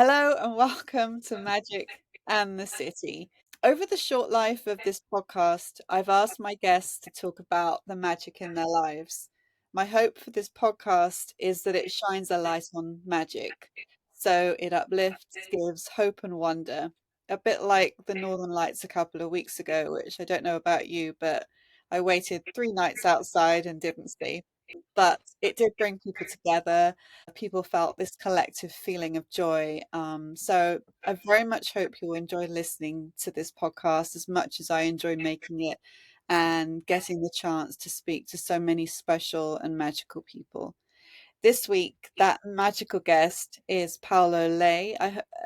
Hello and welcome to Magic and the City. Over the short life of this podcast, I've asked my guests to talk about the magic in their lives. My hope for this podcast is that it shines a light on magic. So it uplifts, gives hope and wonder. A bit like the Northern Lights a couple of weeks ago, which I don't know about you, but I waited 3 nights outside and didn't see. But it did bring people together. People felt this collective feeling of joy. So I very much hope you'll enjoy listening to this podcast as much as I enjoy making it and getting the chance to speak to so many special and magical people. This week, that magical guest is Paolo Lai.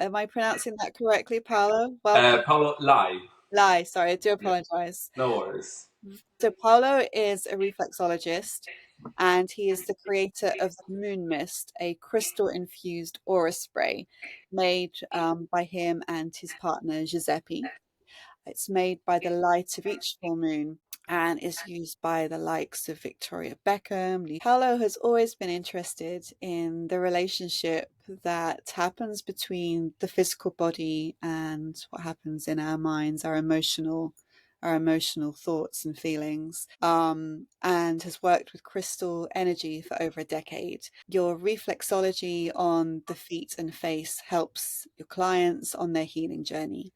Am I pronouncing that correctly, Paolo? Welcome. Paolo Lai. Lai, sorry, I do Yeah, apologize. no worries. So Paolo is a reflexologist and he is the creator of the Moon Mist, a crystal infused aura spray made by him and his partner Giuseppe. It's made by the light of each full moon and is used by the likes of Victoria Beckham. Paolo has always been interested in the relationship that happens between the physical body and what happens in our minds, our emotional thoughts and feelings, and has worked with crystal energy for over a decade. Your reflexology on the feet and face helps your clients on their healing journey.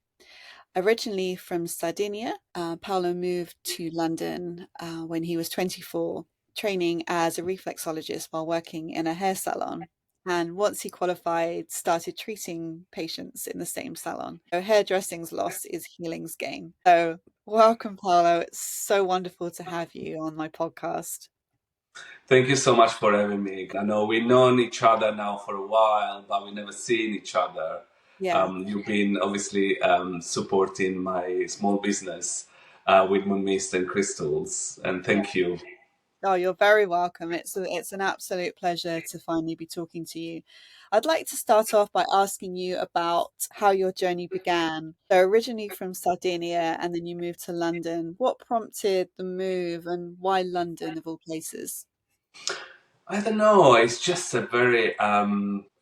Originally from Sardinia, Paolo moved to London when he was 24, training as a reflexologist while working in a hair salon. And once he qualified, started treating patients in the same salon. So hairdressing's loss is healing's gain. So welcome, Paolo. It's so wonderful to have you on my podcast. Thank you so much for having me. I know we've known each other now for a while, but we never seen each other. Yeah. You've been obviously supporting my small business with Moon Mist and crystals, and thank you. Oh, you're very welcome. It's an absolute pleasure to finally be talking to you. I'd like to start off by asking you about how your journey began. So originally from Sardinia and then you moved to London. What prompted the move and why London of all places? I don't know. It's just a very.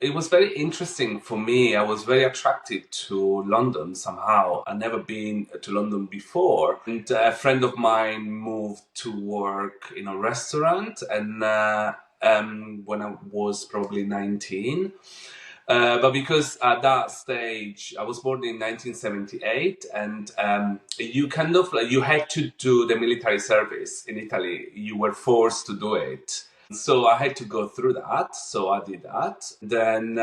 It was very interesting for me. I was very attracted to London somehow. I'd never been to London before, and a friend of mine moved to work in a restaurant, and when I was probably 19. But because at that stage, I was born in 1978, and you kind of like you had to do the military service in Italy. You were forced to do it. So I had to go through that. So I did that. Then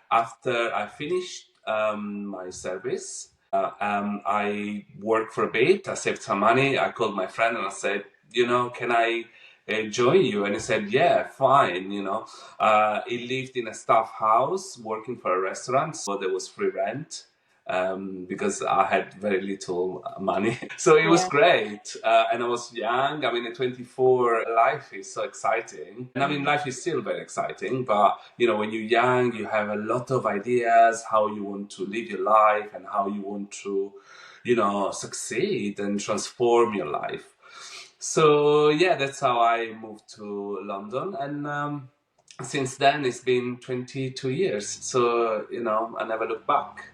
after I finished my service, I worked for a bit. I saved some money. I called my friend and I said, can I join you? And he said, yeah, fine. He lived in a staff house working for a restaurant. So there was free rent because I had very little money. So it was Yeah. great. And I was young. I mean, at 24, life is so exciting. And I mean, Mm. life is still very exciting. But, when you're young, you have a lot of ideas how you want to live your life and how you want to, succeed and transform your life. So, yeah, that's how I moved to London. And since then, it's been 22 years. So, I never look back.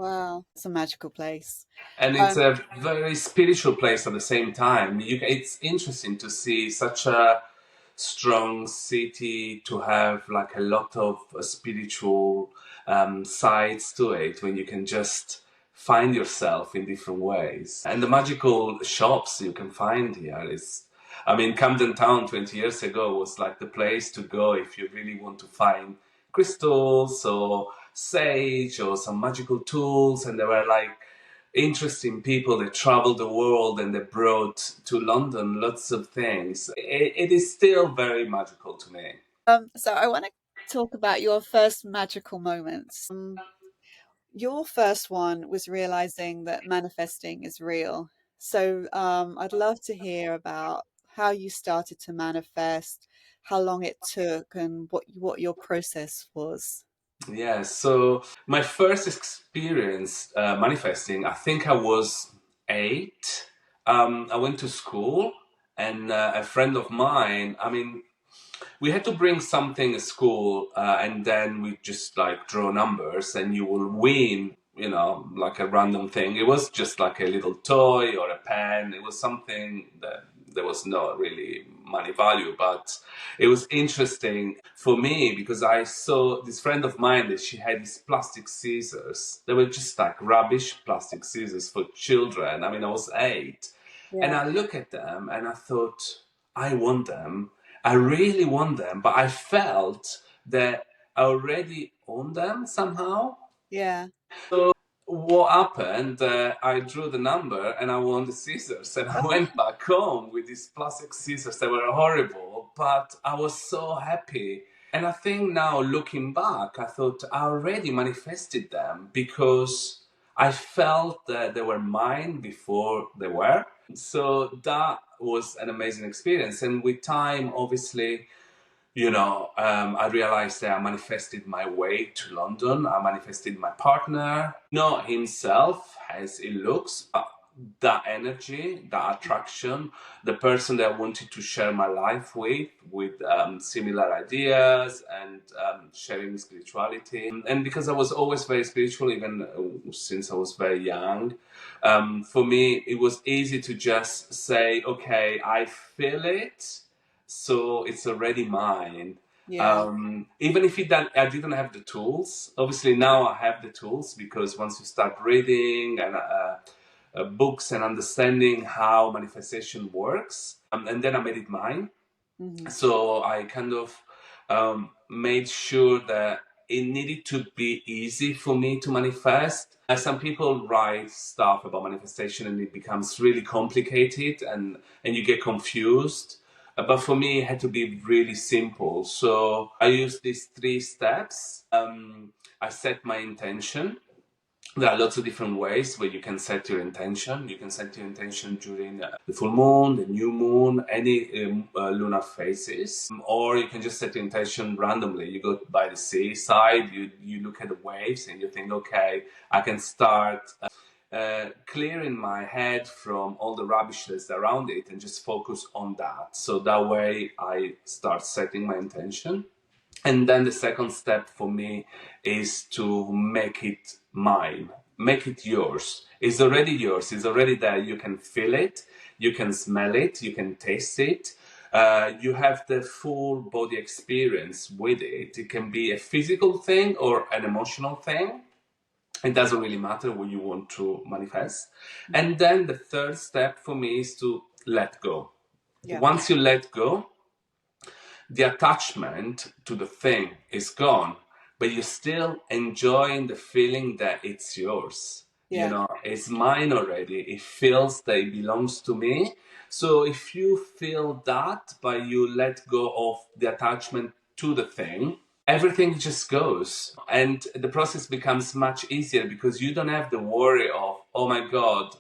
Wow, it's a magical place. And it's Um, a very spiritual place at the same time. It's interesting to see such a strong city to have like a lot of spiritual sides to it when you can just find yourself in different ways. And the magical shops you can find here is, I mean, Camden Town 20 years ago was like the place to go if you really want to find crystals or sage or some magical tools. And there were like interesting people that traveled the world and they brought to London lots of things. It is still very magical to me. so I want to talk about your first magical moments. Your first one was realizing that manifesting is real. So I'd love to hear about how you started to manifest, how long it took, and what your process was. Yeah, so my first experience manifesting, I think I was 8. I went to school and a friend of mine, I mean, we had to bring something at school, and then we just like draw numbers, and you will win. Like a random thing. It was just like a little toy or a pen. It was something that there was not really money value, but it was interesting for me because I saw this friend of mine that she had these plastic scissors. They were just like rubbish plastic scissors for children. I mean, I was 8, and Yeah. I look at them and I thought, I want them. I really want them, but I felt that I already own them somehow. Yeah. So what happened? I drew the number and I won the scissors, and I went back home with these plastic scissors that were horrible, but I was so happy. And I think now looking back, I thought I already manifested them because I felt that they were mine before they were. So that was an amazing experience. And with time, obviously, I realized that I manifested my way to London. I manifested my partner, not himself as it looks, but that energy, that attraction, the person that I wanted to share my life with similar ideas and sharing spirituality. And because I was always very spiritual, even since I was very young, for me, it was easy to just say, okay, I feel it, so it's already mine. Yeah. Even if I didn't have the tools. Obviously, now I have the tools because once you start reading and books and understanding how manifestation works, and then I made it mine. Hmm. So I kind of made sure that it needed to be easy for me to manifest. Some people write stuff about manifestation and it becomes really complicated, and you get confused. But for me, it had to be really simple. So I used these 3 steps. I set my intention. There are lots of different ways where you can set your intention. You can set your intention during the full moon, the new moon, any lunar phases, or you can just set your intention randomly. You go by the seaside, you look at the waves, and you think, okay, I can start clearing my head from all the rubbish that's around it and just focus on that. So that way I start setting my intention. And then the second step for me is to make it mine, make it yours. It's already yours, it's already there. You can feel it, you can smell it, you can taste it. You have the full body experience with it. It can be a physical thing or an emotional thing. It doesn't really matter what you want to manifest. And then the third step for me is to let go. Yeah. Once you let go, the attachment to the thing is gone, but you're still enjoying the feeling that it's yours. Yeah. It's mine already. It feels that it belongs to me. So if you feel that, but you let go of the attachment to the thing, everything just goes. And the process becomes much easier because you don't have the worry of, oh my God,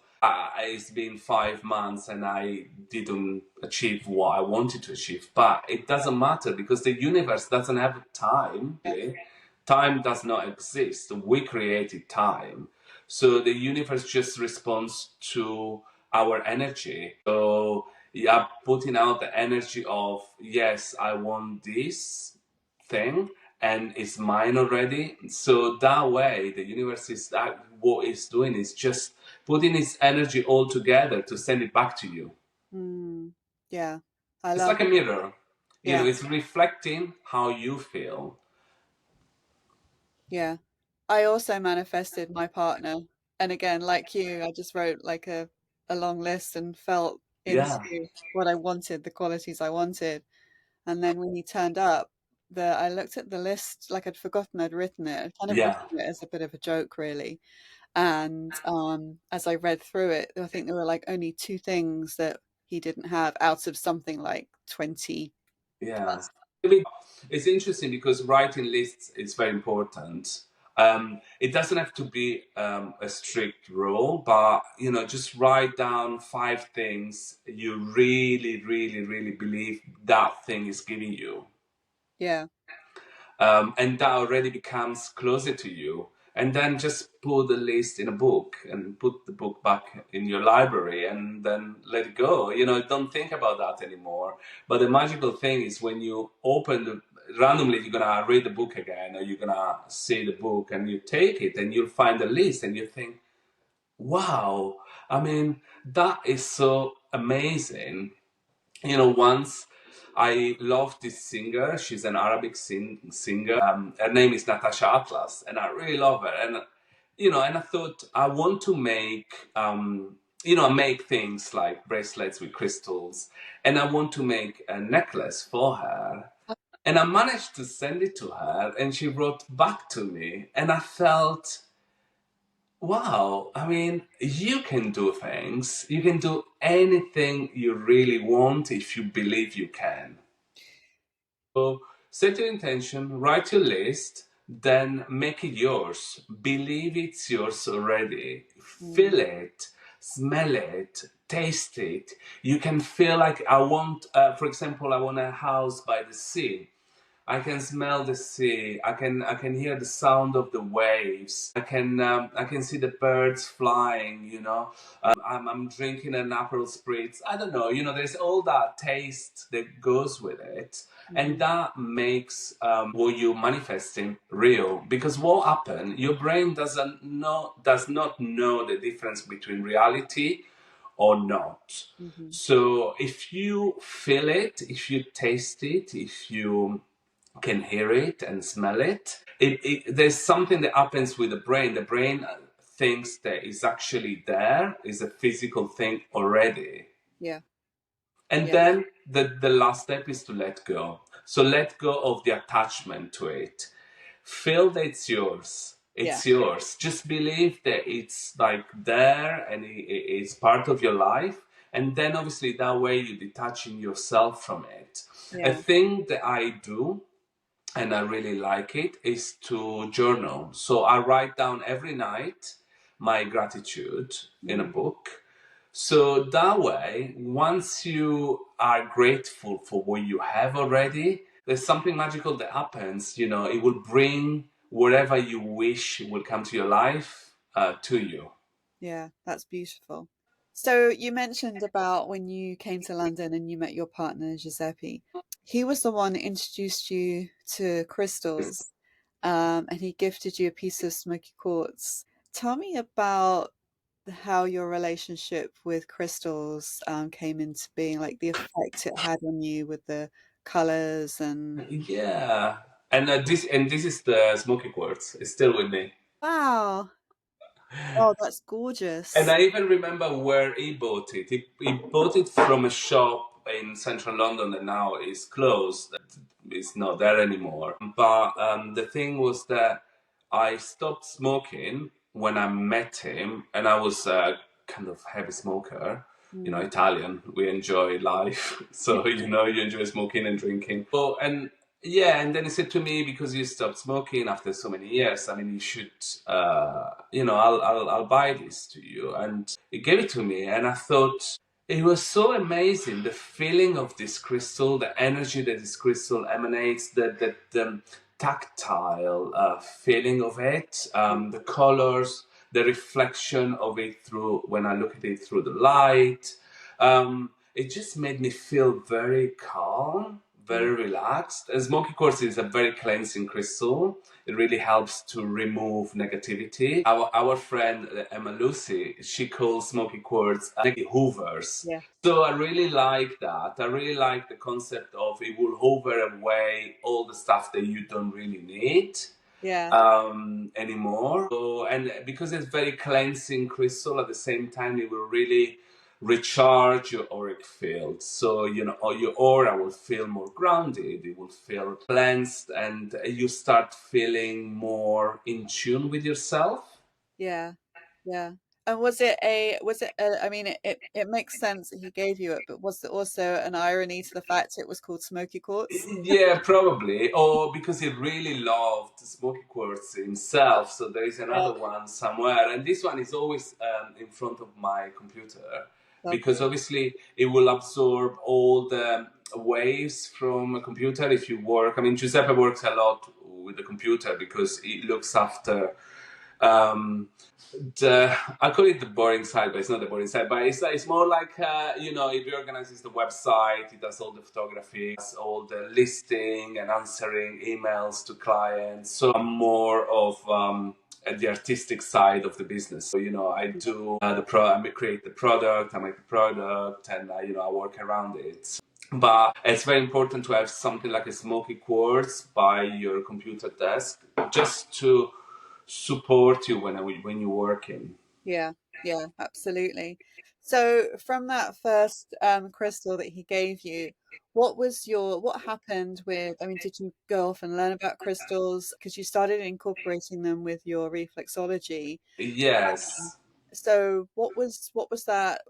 it's been 5 months and I didn't achieve what I wanted to achieve. But it doesn't matter because the universe doesn't have time. Yeah. Really. Time does not exist. We created time. So the universe just responds to our energy. So yeah, putting out the energy of, yes, I want this thing and it's mine already. So that way, the universe is that what it's doing is just putting its energy all together to send it back to you. Mm. Yeah. I It's love like a it. mirror. Yeah. It's reflecting how you feel. Yeah. I also manifested my partner. And again, like you, I just wrote like a long list and felt Yeah, into what I wanted, the qualities I wanted. And then when he turned up, I looked at the list like I'd forgotten I'd written it. I'd kind of yeah, written it as a bit of a joke, really. And as I read through it, I think there were like only 2 things that he didn't have out of something like 20 yeah. plus. It's interesting because writing lists is very important. It doesn't have to be a strict rule, but just write down 5 things you really, really, really believe that thing is giving you, Yeah. and that already becomes closer to you. and then just put the list in a book and put the book back in your library and then let it go. Don't think about that anymore. But the magical thing is when you randomly you're gonna read the book again, or you're gonna see the book and you take it and you'll find the list and you think, wow, I mean, that is so amazing. Once I love this singer. She's an Arabic singer. Her name is Natasha Atlas, and I really love her. And I thought I want to make things like bracelets with crystals, and I want to make a necklace for her. And I managed to send it to her, and she wrote back to me, and I felt, wow, I mean, you can do things. You can do anything you really want if you believe you can. So set your intention, write your list, then make it yours. Believe it's yours already. Feel it, smell it, taste it. You can feel like for example, I want a house by the sea. I can smell the sea. I can hear the sound of the waves. I can see the birds flying. I'm drinking an Aperol spritz. I don't know. There's all that taste that goes with it, and that makes what you're manifesting real. Because what happened? Your brain does not know the difference between reality or not. So if you feel it, if you taste it, if you can hear it and smell it. There's something that happens with the brain. The brain thinks that it's actually there, is a physical thing already. Yeah. And Yeah. then the last step is to let go. So let go of the attachment to it. Feel that it's yours. Yeah. It's yours. Just believe that it's like there and it's part of your life. And then obviously that way you're detaching yourself from it. A Yeah. thing that I do, and I really like it, is to journal. So I write down every night my gratitude in a book. So that way, once you are grateful for what you have already, there's something magical that happens. It will bring whatever you wish will come to your life to you. Yeah. That's beautiful. So you mentioned about when you came to London and you met your partner, Giuseppe. He was the one that introduced you to crystals, and he gifted you a piece of smoky quartz. Tell me about how your relationship with crystals came into being, like the effect it had on you with the colors and Yeah, and this is the smoky quartz. It's still with me. wow. Oh, that's And gorgeous. I even remember where he bought it. He bought it from a shop in central London that now is closed. It's not there anymore. But the thing was that I stopped smoking when I met him, and I was a kind of heavy smoker. Mm. Italian, we enjoy life. So, you enjoy smoking and drinking. Oh, and yeah, and then he said to me, because you stopped smoking after so many years, I mean, you should, I'll buy this to you. And he gave it to me, and I thought it was so amazing. The feeling of this crystal, the energy that this crystal emanates, the tactile feeling of it, the colors, the reflection of it through when I look at it through the light. It just made me feel very calm, Mm. very relaxed. And smoky quartz is a very cleansing crystal. It really helps to remove negativity. Our friend Emma Lucy, she calls smoky quartz negative hoovers. Yeah. So I really like that. I really like the concept of it will hoover away all the stuff that you don't really need Yeah. anymore. So, and because it's very cleansing crystal, at the same time, it will really recharge your auric field. So, or your aura will feel more grounded, it will feel cleansed, and you start feeling more in tune with yourself. Yeah. Yeah. And was it I mean it makes sense that he gave you it, but was there also an irony to the fact it was called smoky quartz? Yeah, probably. Or because he really loved smoky quartz himself. So there is Yeah, another one somewhere. And this one is always in front of my computer because lovely. obviously it will absorb all the waves from a computer if you work. I mean, Giuseppe works a lot with the computer because he looks after Um, I call it the boring side, but it's not the boring side. But it's more like it reorganizes the website, it does all the photography, does all the listing and answering emails to clients. So I'm more of the artistic side of the business. So I do I create the product, I make the product, and I work around it. But it's very important to have something like a smoky quartz by your computer desk, just to support you when you're working. Yeah, yeah, absolutely. So from that first crystal that he gave you, what happened with, I mean, did you go off and learn about crystals? Because you started incorporating them with your reflexology. Yes. So what was that?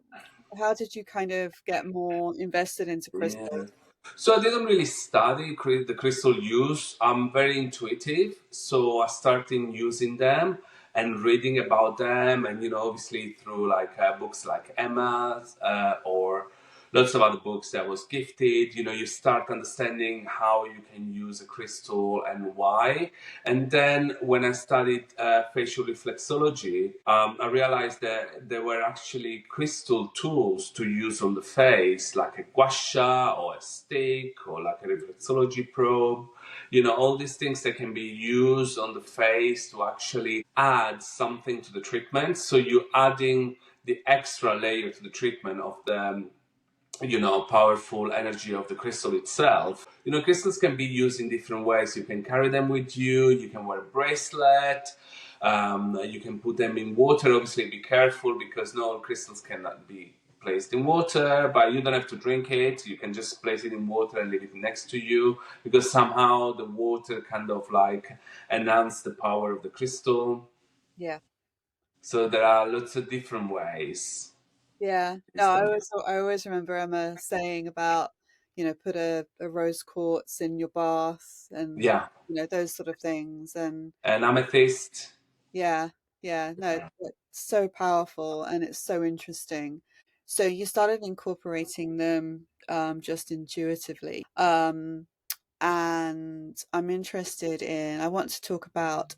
How did you kind of get more invested into Yeah. crystals? So I didn't really study the crystal use. I'm very intuitive, so I started using them and reading about them, and obviously through like books like Emma's or lots of other books that was gifted. You start understanding how you can use a crystal and why. And then when I studied facial reflexology, I realized that there were actually crystal tools to use on the face, like a gua sha or a stick or like a reflexology probe. All these things that can be used on the face to actually add something to the treatment. So you're adding the extra layer to the treatment of the powerful energy of the crystal itself. Crystals can be used in different ways. You can carry them with you, you can wear a bracelet, you can put them in water. Obviously, be careful because not all crystals cannot be placed in water, but you don't have to drink it. You can just place it in water and leave it next to you because somehow the water kind of like enhance the power of the crystal. Yeah. So there are lots of different ways. Yeah. No, I always remember Emma saying about, put a rose quartz in your bath and, Yeah, those sort of things. And and amethyst. yeah, yeah, no, it's so powerful and it's so interesting. So you started incorporating them just intuitively. And I want to talk about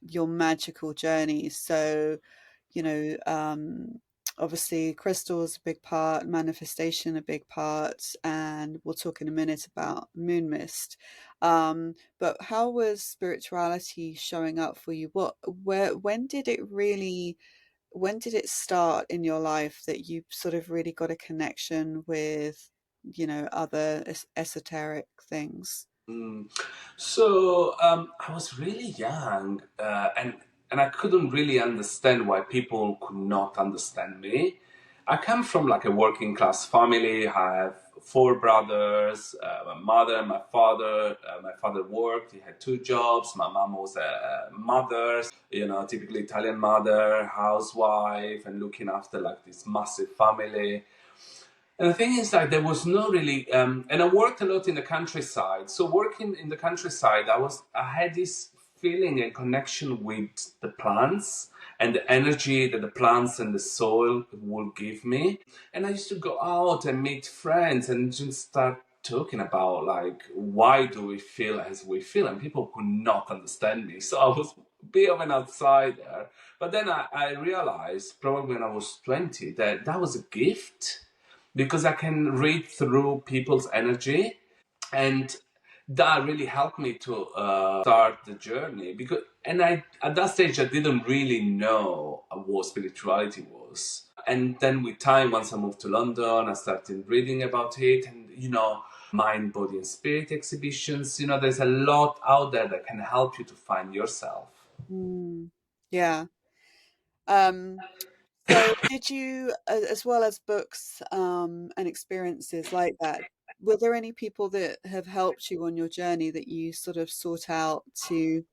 your magical journey. So, you know, um, obviously crystals a big part, manifestation a big part, and we'll talk in a minute about moon mist. But how was spirituality showing up for you? When did it start in your life that you sort of really got a connection with, other esoteric things? Mm. So I was really young, and I couldn't really understand why people could not understand me. I come from like a working class family. I have four brothers, my mother, my father. My father worked; he had two jobs. My mom was a mother, typically Italian mother, housewife, and looking after like this massive family. And the thing is that there was no really, and I worked a lot in the countryside. So working in the countryside, I had this feeling and connection with the plants and the energy that the plants and the soil will give me. And I used to go out and meet friends and just start talking about like why do we feel as we feel, and people could not understand me. So I was a bit of an outsider. But then I realized, probably when I was 20, that that was a gift because I can read through people's energy, and that really helped me to start the journey. Because and I at that stage I didn't really know what spirituality was. And then with time, once I moved to London, I started reading about it, and mind, body, and spirit exhibitions. There's a lot out there that can help you to find yourself. Mm, yeah. Um, so did you, as well as books, and experiences like that, were there any people that have helped you on your journey that you sort of sought out to,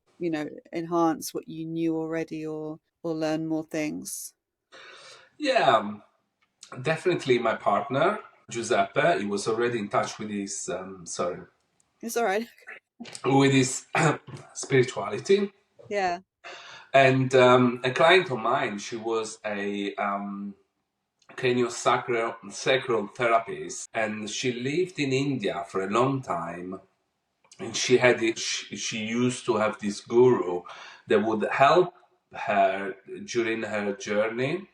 enhance what you knew already or learn more things? Yeah, definitely my partner Giuseppe. He was already in touch with his sorry It's all right. with his spirituality. Yeah. And a client of mine, she was a craniosacral therapist, and she lived in India for a long time. And she used to have this guru that would help her during her journey.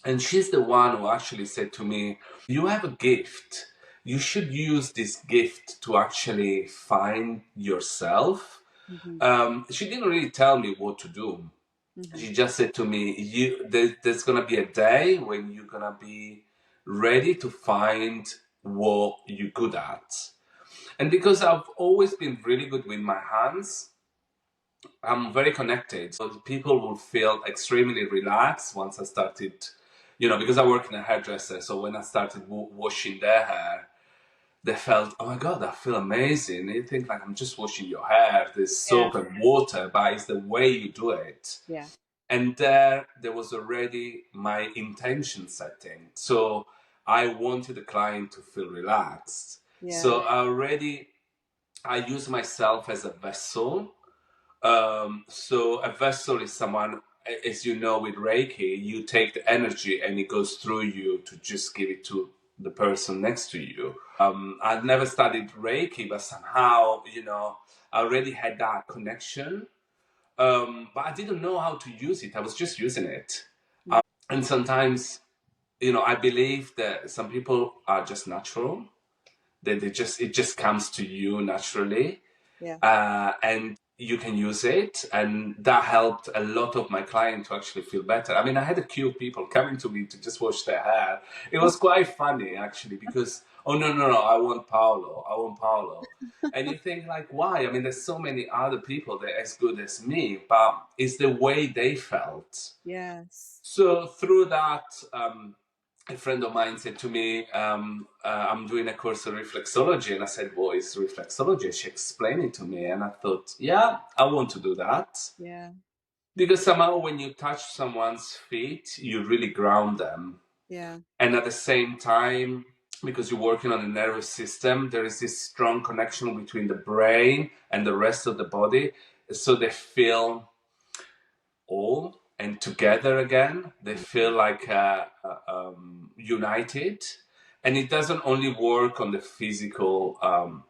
And she's the one who actually said to me, "You have a gift. You should use this gift to actually find yourself." Hmm. She didn't really tell me what to do. Hmm. She just said to me, there's going to be a day when you're going to be ready to find what you're good at. And because I've always been really good with my hands, I'm very connected. So people will feel extremely relaxed once I started, because I work in a hairdresser. So when I started washing their hair, they felt, oh my God, I feel amazing. You think like I'm just washing your hair. There's Yeah. soap and water, but it's the way you do it. Yeah. And there was already my intention setting. So I wanted the client to feel relaxed. Yeah. So I use myself as a vessel. So a vessel is someone, as you know, with Reiki, you take the energy and it goes through you to just give it to the person next to you. I'd never studied Reiki, but somehow, I already had that connection. But I didn't know how to use it. I was just using it. And sometimes, I believe that some people are just natural. It just comes to you naturally. Yeah. And you can use it, and that helped a lot of my clients to actually feel better. I mean, I had a queue of people coming to me to just wash their hair. It was quite funny actually, because oh no, I want Paolo. And you think like, why? I mean, there's so many other people that are as good as me, but it's the way they felt. Yes. So through that, a friend of mine said to me, I'm doing a course on reflexology. And I said, what is reflexology? She explained it to me. And I thought, yeah, I want to do that. Yeah. Because somehow when you touch someone's feet, you really ground them. Yeah. And at the same time, because you're working on the nervous system, there is this strong connection between the brain and the rest of the body. So they feel all and together again. They feel like united. And it doesn't only work on the physical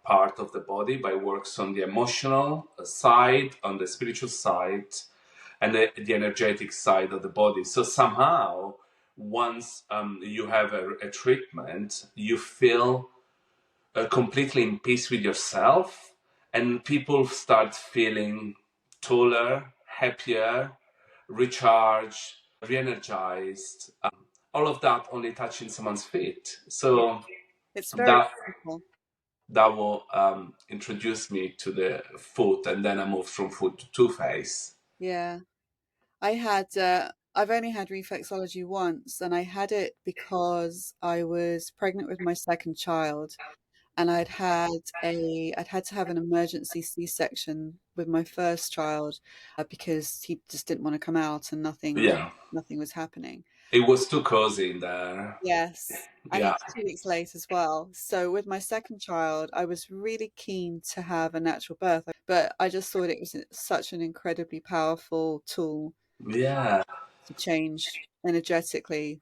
part of the body, but it works on the emotional side, on the spiritual side, and the energetic side of the body. So somehow, once you have a treatment, you feel completely in peace with yourself, and people start feeling taller, happier, recharged, re-energized. All of that only touching someone's feet. Yeah. So It's very that simple. that will introduce me to the foot, and then I moved from foot to two face. Yeah. I've only had reflexology once, and I had it because I was pregnant with my second child, and I'd had to have an emergency C-section with my first child, because he just didn't want to come out, and Yeah, nothing was happening. it was too cozy in there. Yes. And he Yeah, was 2 weeks late as well. So with my second child, I was really keen to have a natural birth, but I just thought it was such an incredibly powerful tool yeah. to change energetically.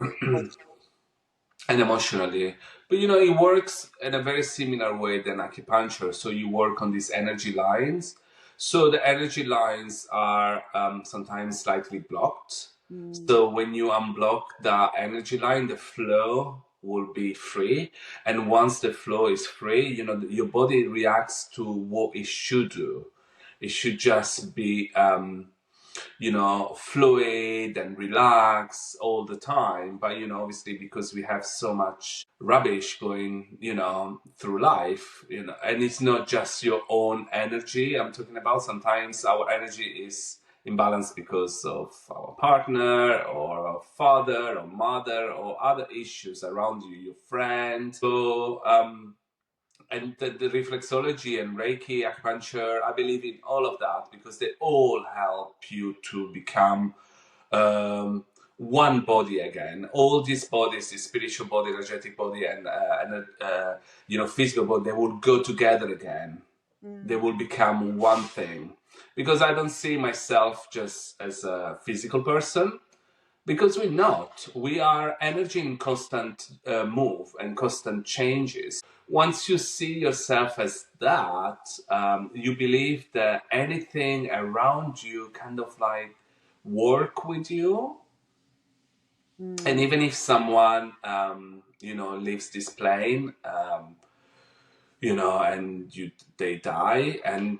And emotionally. But it works in a very similar way than acupuncture. So you work on these energy lines. So the energy lines are sometimes slightly blocked. Mm, So when you unblock the energy line, the flow will be free. And once the flow is free, your body reacts to what it should do. It should just be fluid and relax all the time. But, obviously, because we have so much rubbish going, through life, and it's not just your own energy I'm talking about. Sometimes our energy is imbalanced because of our partner or our father or mother or other issues around you, your friend. So, and the reflexology and Reiki, acupuncture, I believe in all of that because they all help you to become one body again. All these bodies, the spiritual body, energetic body, and physical body, they will go together again. They mm, will become one thing. Because I don't see myself just as a physical person, Because we're not. We are energy in constant move and constant changes. Once you see yourself as that, you believe that anything around you kind of like work with you. And Mm. even if someone, leaves this plane, and they die, and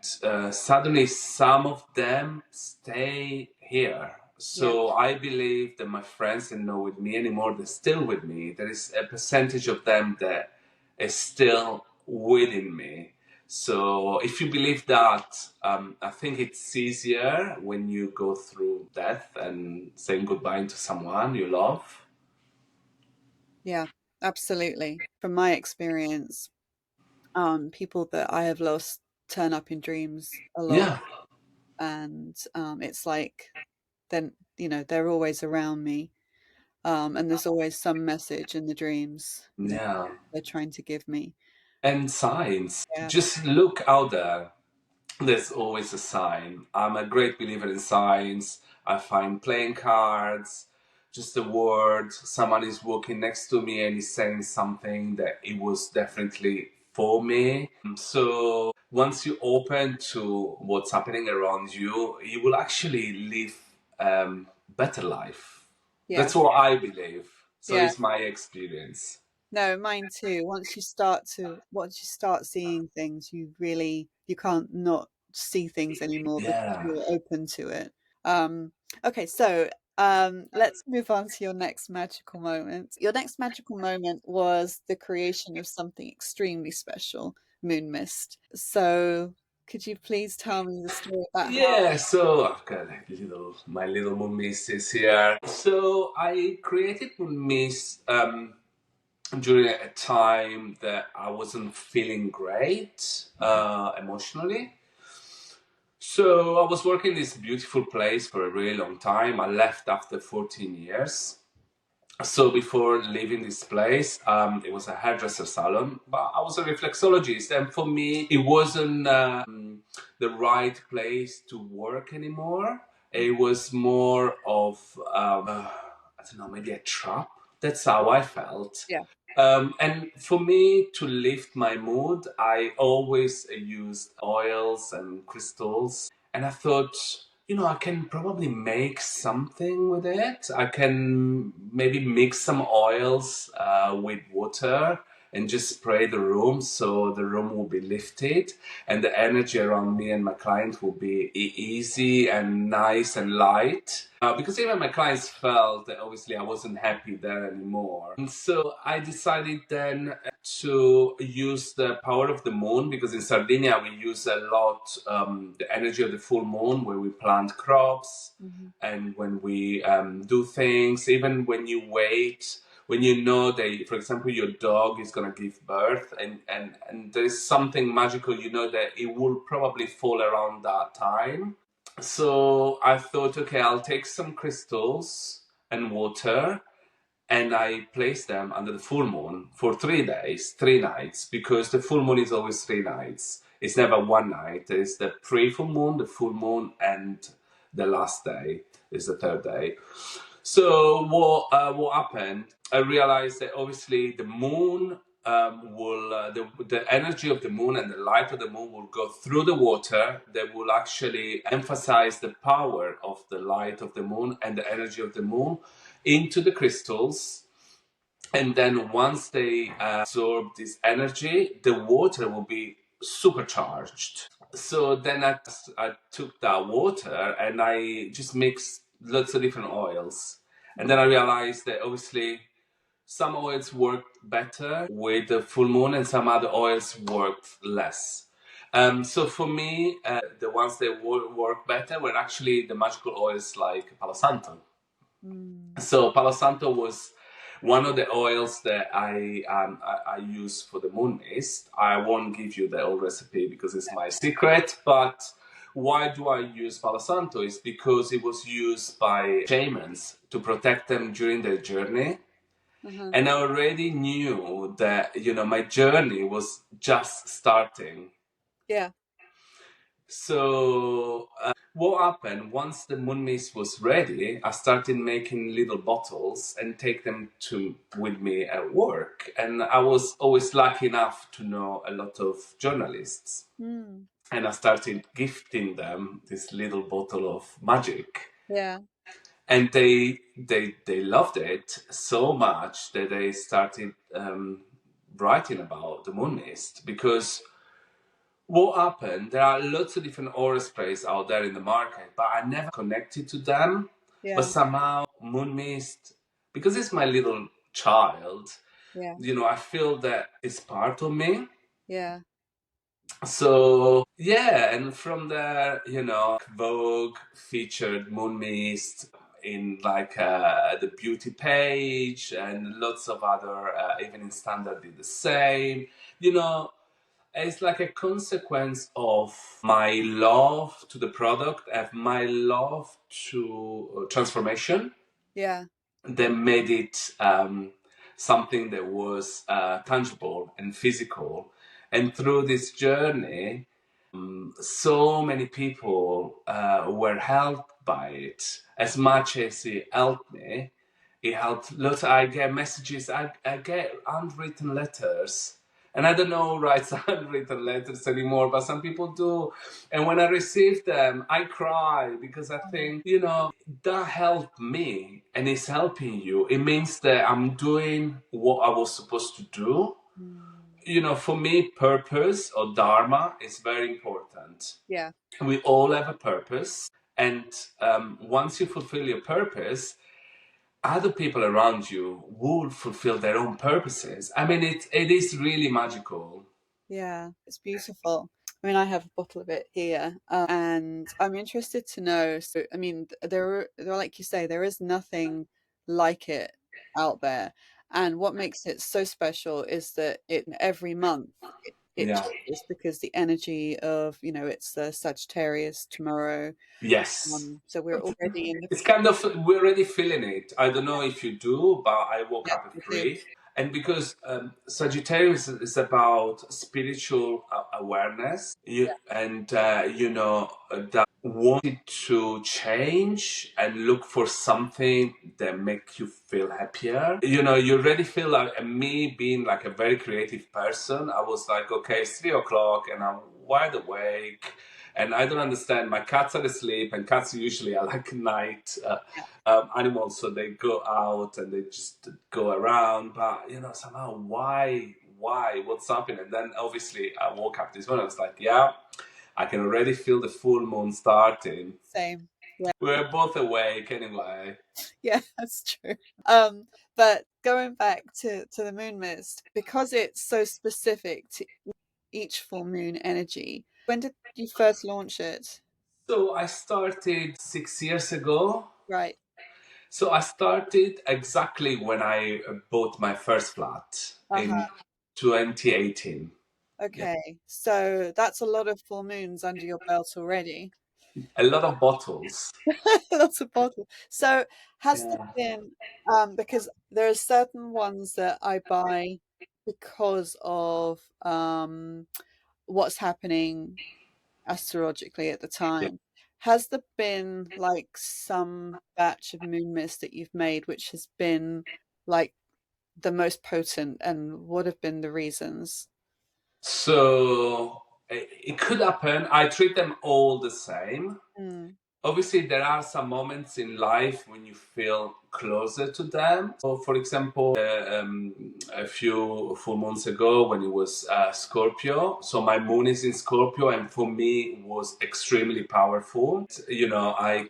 suddenly some of them stay here. Yeah. So I believe that my friends are not with me anymore. They're still with me. There is a percentage of them that is still within me. So if you believe that, I think it's easier when you go through death and saying goodbye to someone you love. Yeah, absolutely. From my experience, people that I have lost turn up in dreams a lot, Yeah, and it's like then they're always around me, and there's always some message in the dreams that yeah. they're trying to give me. And signs. Yeah, Just look out there. There's always a sign. I'm a great believer in signs. I find playing cards, just a word. Someone is walking next to me and is saying something that it was definitely for me. So once you open to what's happening around you, you will actually live better life. yeah, That's what I believe. So yeah. it's my experience. No, mine too. Once you start seeing things, you can't not see things anymore because Yeah. you're open to it. Um, okay, so let's move on to your next magical moment. Your next magical moment was the creation of something extremely special, moon mist. So could you please tell me the story about how? Yeah, so I've got like my little moon mist is here. So I created moon mist during a time that I wasn't feeling great emotionally. So I was working in this beautiful place for a really long time. I left after 14 years. So before leaving this place, it was a hairdresser salon, but I was a reflexologist, and for me, it wasn't the right place to work anymore. It was more of I don't know, maybe a trap. That's how I felt. Yeah. And for me to lift my mood, I always used oils and crystals. And I thought, I can probably make something with it. I can maybe mix some oils with water and just spray the room so the room will be lifted and the energy around me and my client will be easy and nice and light. Because even my clients felt that obviously I wasn't happy there anymore. And so I decided then to use the power of the moon, because in Sardinia we use a lot the energy of the full moon when we plant crops Hmm. and when we do things, even when you wait, when you know that, for example, your dog is going to give birth, and there's something magical, that it will probably fall around that time. So I thought, okay, I'll take some crystals and water and I place them under the full moon for 3 days, 3 nights, because the full moon is always 3 nights. It's never one night. There's the pre full moon, the full moon, and the last day is the third day. So what happened? I realized that obviously the moon will the energy of the moon and the light of the moon will go through the water. They will actually emphasize the power of the light of the moon and the energy of the moon into the crystals. And then once they absorb this energy, the water will be supercharged. So then I took that water and I just mixed lots of different oils. And then I realized that obviously some oils worked better with the full moon and some other oils worked less. So for me, the ones that work better were actually the magical oils like Palo Santo. Mm. So Palo Santo was one of the oils that I use for the moon mist. I won't give you the whole recipe because it's my secret. But why do I use Palo Santo? Is because it was used by shamans to protect them during their journey. Uh-huh. And I already knew that my journey was just starting. Yeah. So what happened once the moon mist was ready, I started making little bottles and take them to with me at work. And I was always lucky enough to know a lot of journalists. Mm. And I started gifting them this little bottle of magic. Yeah. And they loved it so much that they started writing about the moon mist. Because what happened, there are lots of different aura sprays out there in the market, but I never connected to them. But Yeah. somehow moon mist, because it's my little child, Yeah. I feel that it's part of me. Yeah. So yeah, and from there, Vogue featured moon mist in like the beauty page, and lots of other, even in standard, did the same. You know, it's like a consequence of my love to the product, of my love to transformation, Yeah. that made it something that was tangible and physical. And through this journey, so many people were helped by it. As much as it helped me, it helped lots. I get messages, I get handwritten letters. And I don't know write handwritten letters anymore, but some people do. And when I receive them, I cry because I think, that helped me and it's helping you. It means that I'm doing what I was supposed to do. Mm. For me, purpose or dharma is very important. Yeah. We all have a purpose. And once you fulfill your purpose, other people around you will fulfill their own purposes. I mean, it is really magical. Yeah. It's beautiful. I mean, I have a bottle of it here, and I'm interested to know. So, I mean, like you say, there is nothing like it out there. And what makes it so special is that every month it Yeah. changes because the energy of, it's the Sagittarius tomorrow. Yes. So we're already in the, It's kind of, we're already feeling it. I don't know if you do, but I woke yeah, up at we do. 3. And because Sagittarius is about spiritual awareness, and that wanted to change and look for something that make you feel happier. You already feel like, me being like a very creative person, I was like, okay, it's 3 o'clock and I'm wide awake. And I don't understand. My cats are asleep, and cats usually are like night animals, so they go out and they just go around. But somehow, why, what's happening? And then obviously, I woke up this morning. I was like, yeah, I can already feel the full moon starting. Same. Yeah. We're both awake anyway. Yeah, that's true. But going back to the moon mist, because it's so specific to each full moon energy, when did you first launch it? So I started 6 years ago. Right. So I started exactly when I bought my first flat in Uh-huh. 2018. Yeah. Okay. So that's a lot of full moons under your belt already. A lot of bottles. Lots of bottle. So has there Yeah. been because there are certain ones that I buy because of what's happening astrologically at the Yeah. time. Has there been like some batch of moon mist that you've made which has been like the most potent, and what have been the reasons? So it could happen. I treat them all the same. Mm, Obviously, there are some moments in life when you feel closer to them. So, for example, a few full months ago when it was Scorpio. So my moon is in Scorpio, and for me, it was extremely powerful. I've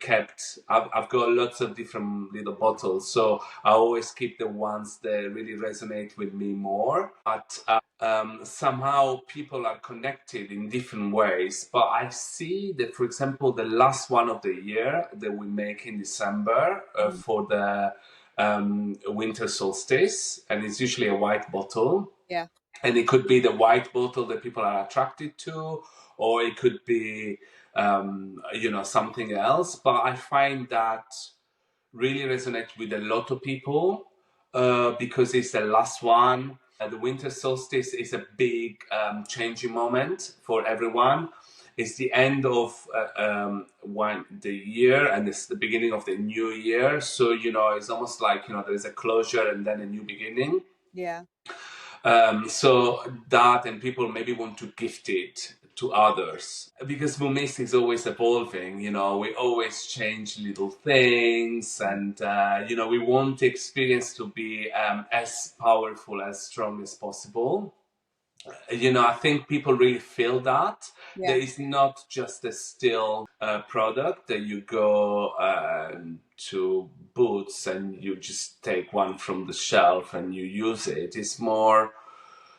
got lots of different little bottles, so I always keep the ones that really resonate with me more. But somehow people are connected in different ways. But I see that, for example, the last one of the year that we make in December mm, for the winter solstice, and it's usually a white bottle. yeah. And it could be the white bottle that people are attracted to, or it could be, something else. But I find that really resonates with a lot of people because it's the last one. The winter solstice is a big changing moment for everyone. it's the end of the year, and it's the beginning of the new year. So it's almost like there is a closure and then a new beginning. Yeah. So that, and people maybe want to gift it to others because Mumist is always evolving. We always change little things, and we want the experience to be as powerful, as strong as possible. I think people really feel that there Yeah. is not just a still product that you go to Boots and you just take one from the shelf and you use it. It's more,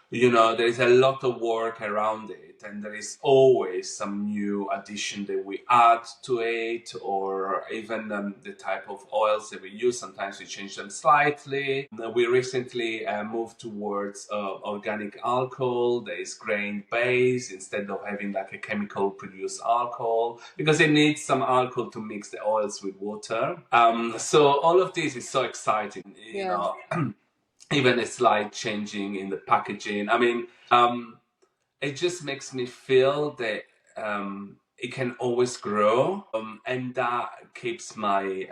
there is a lot of work around it, and there is always some new addition that we add to it, or even the type of oils that we use. Sometimes we change them slightly. We recently moved towards organic alcohol that is grain based instead of having like a chemical produced alcohol, because it needs some alcohol to mix the oils with water. So all of this is so exciting, Yeah. even a slight changing in the packaging. I mean, it just makes me feel that it can always grow, and that keeps my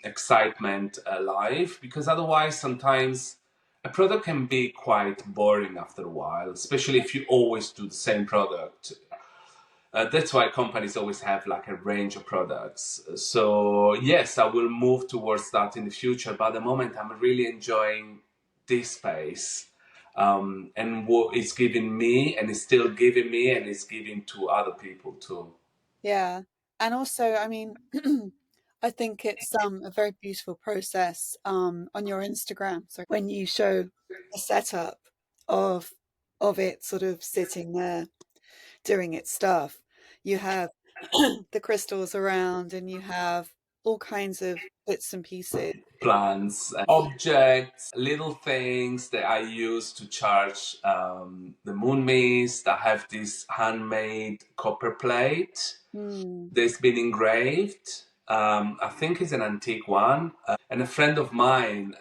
excitement alive, because otherwise sometimes a product can be quite boring after a while, especially if you always do the same product. That's why companies always have like a range of products. So yes, I will move towards that in the future. But at the moment, I'm really enjoying this space, and what it's giving me, and it's still giving me, and it's giving to other people too. Yeah. And also, I mean, I think it's a very beautiful process on your Instagram. So when you show a setup of it sort of sitting there doing its stuff, you have the crystals around and you have all kinds of bits and pieces. Plants, objects, little things that I use to charge the moon mist. I have this handmade copper plate Mm, that's been engraved. I think it's an antique one. And a friend of mine,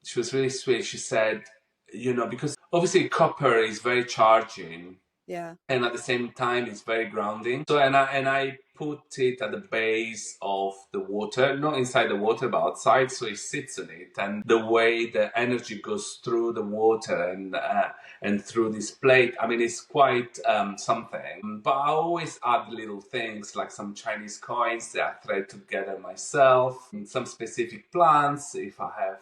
she was really sweet. She said, because obviously copper is very charging, yeah. and at the same time it's very grounding. So and I put it at the base of the water, not inside the water but outside, so it sits in it, and the way the energy goes through the water and through this plate, I mean, it's quite something. But I always add little things like some Chinese coins that I thread together myself, and some specific plants if I have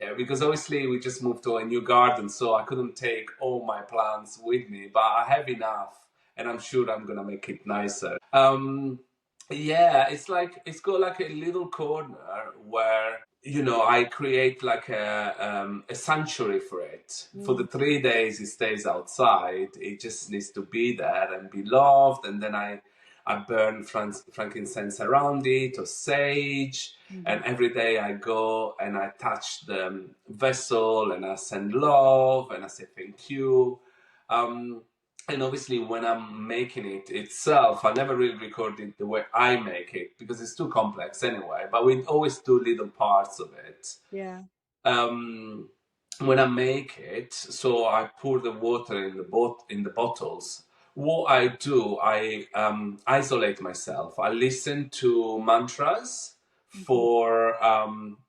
yeah, because obviously we just moved to a new garden, so I couldn't take all my plants with me, but I have enough, and I'm sure I'm gonna make it nicer. Yeah, it's got like a little corner where I create like a sanctuary for it. For the Mm, 3 days it stays outside. It just needs to be there and be loved, and then I burn frankincense around it, or sage, and mhm. every day I go and I touch the vessel and I send love and I say thank you. Um, and obviously, when I'm making it itself, I never really record it the way I make it because it's too complex anyway. But we always do little parts of it. Yeah. Um, when I make it, so I pour the water in the bottles. What I do, I isolate myself. I listen to mantras Mhm. for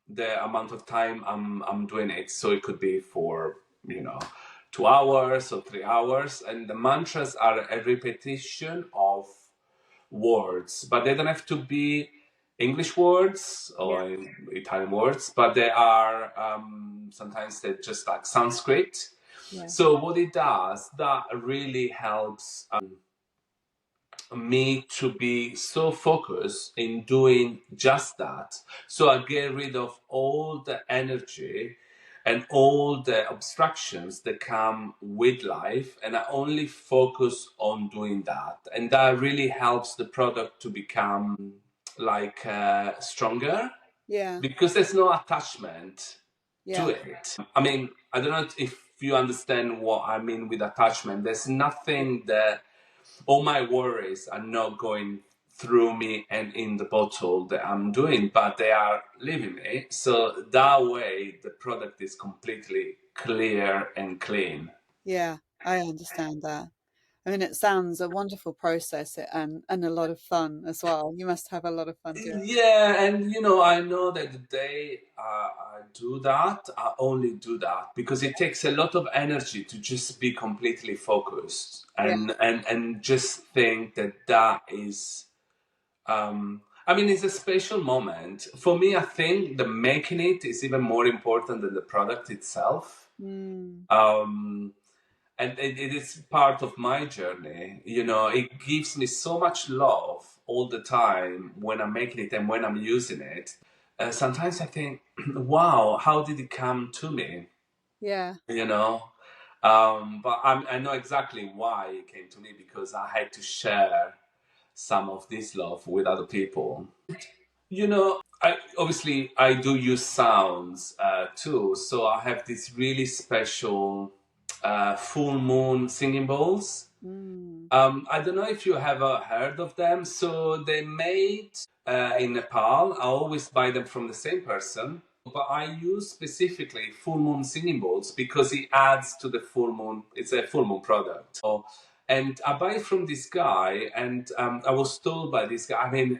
the amount of time I'm doing it. So it could be for 2 hours or 3 hours, and the mantras are a repetition of words, but they don't have to be English words Yeah. or Italian words, but they are sometimes they're just like Sanskrit. Yeah. So what it does, that really helps me to be so focused in doing just that. So I get rid of all the energy and all the obstructions that come with life, and I only focus on doing that. And that really helps the product to become like stronger, Yeah. because there's no attachment to Yeah. it. I mean, I don't know if you understand what I mean with attachment. There's nothing that, all my worries are not going through me and in the bottle that I'm doing, but they are leaving me. So that way, the product is completely clear and clean. Yeah. I understand that. I mean, it sounds a wonderful process and a lot of fun as well. You must have a lot of fun doing Yeah, and I know that the day I do that, I only do that because it takes a lot of energy to just be completely focused it. and just think that that is. I mean, it's a special moment for me. I think the making it is even more important than the product itself. Yeah. Mm, Um, and it is part of my journey. It gives me so much love all the time when I'm making it and when I'm using it. Sometimes I think, wow, how did it come to me? yeah. You know, but I know exactly why it came to me because I had to share some of this love with other people. I do use sounds too. So I have these really special full moon singing bowls. Mm, I don't know if you have heard of them. So they made in Nepal. I always buy them from the same person. But I use specifically full moon singing bowls because it adds to the full moon. It's a full moon product. And I buy it from this guy, and I was told by this guy. I mean,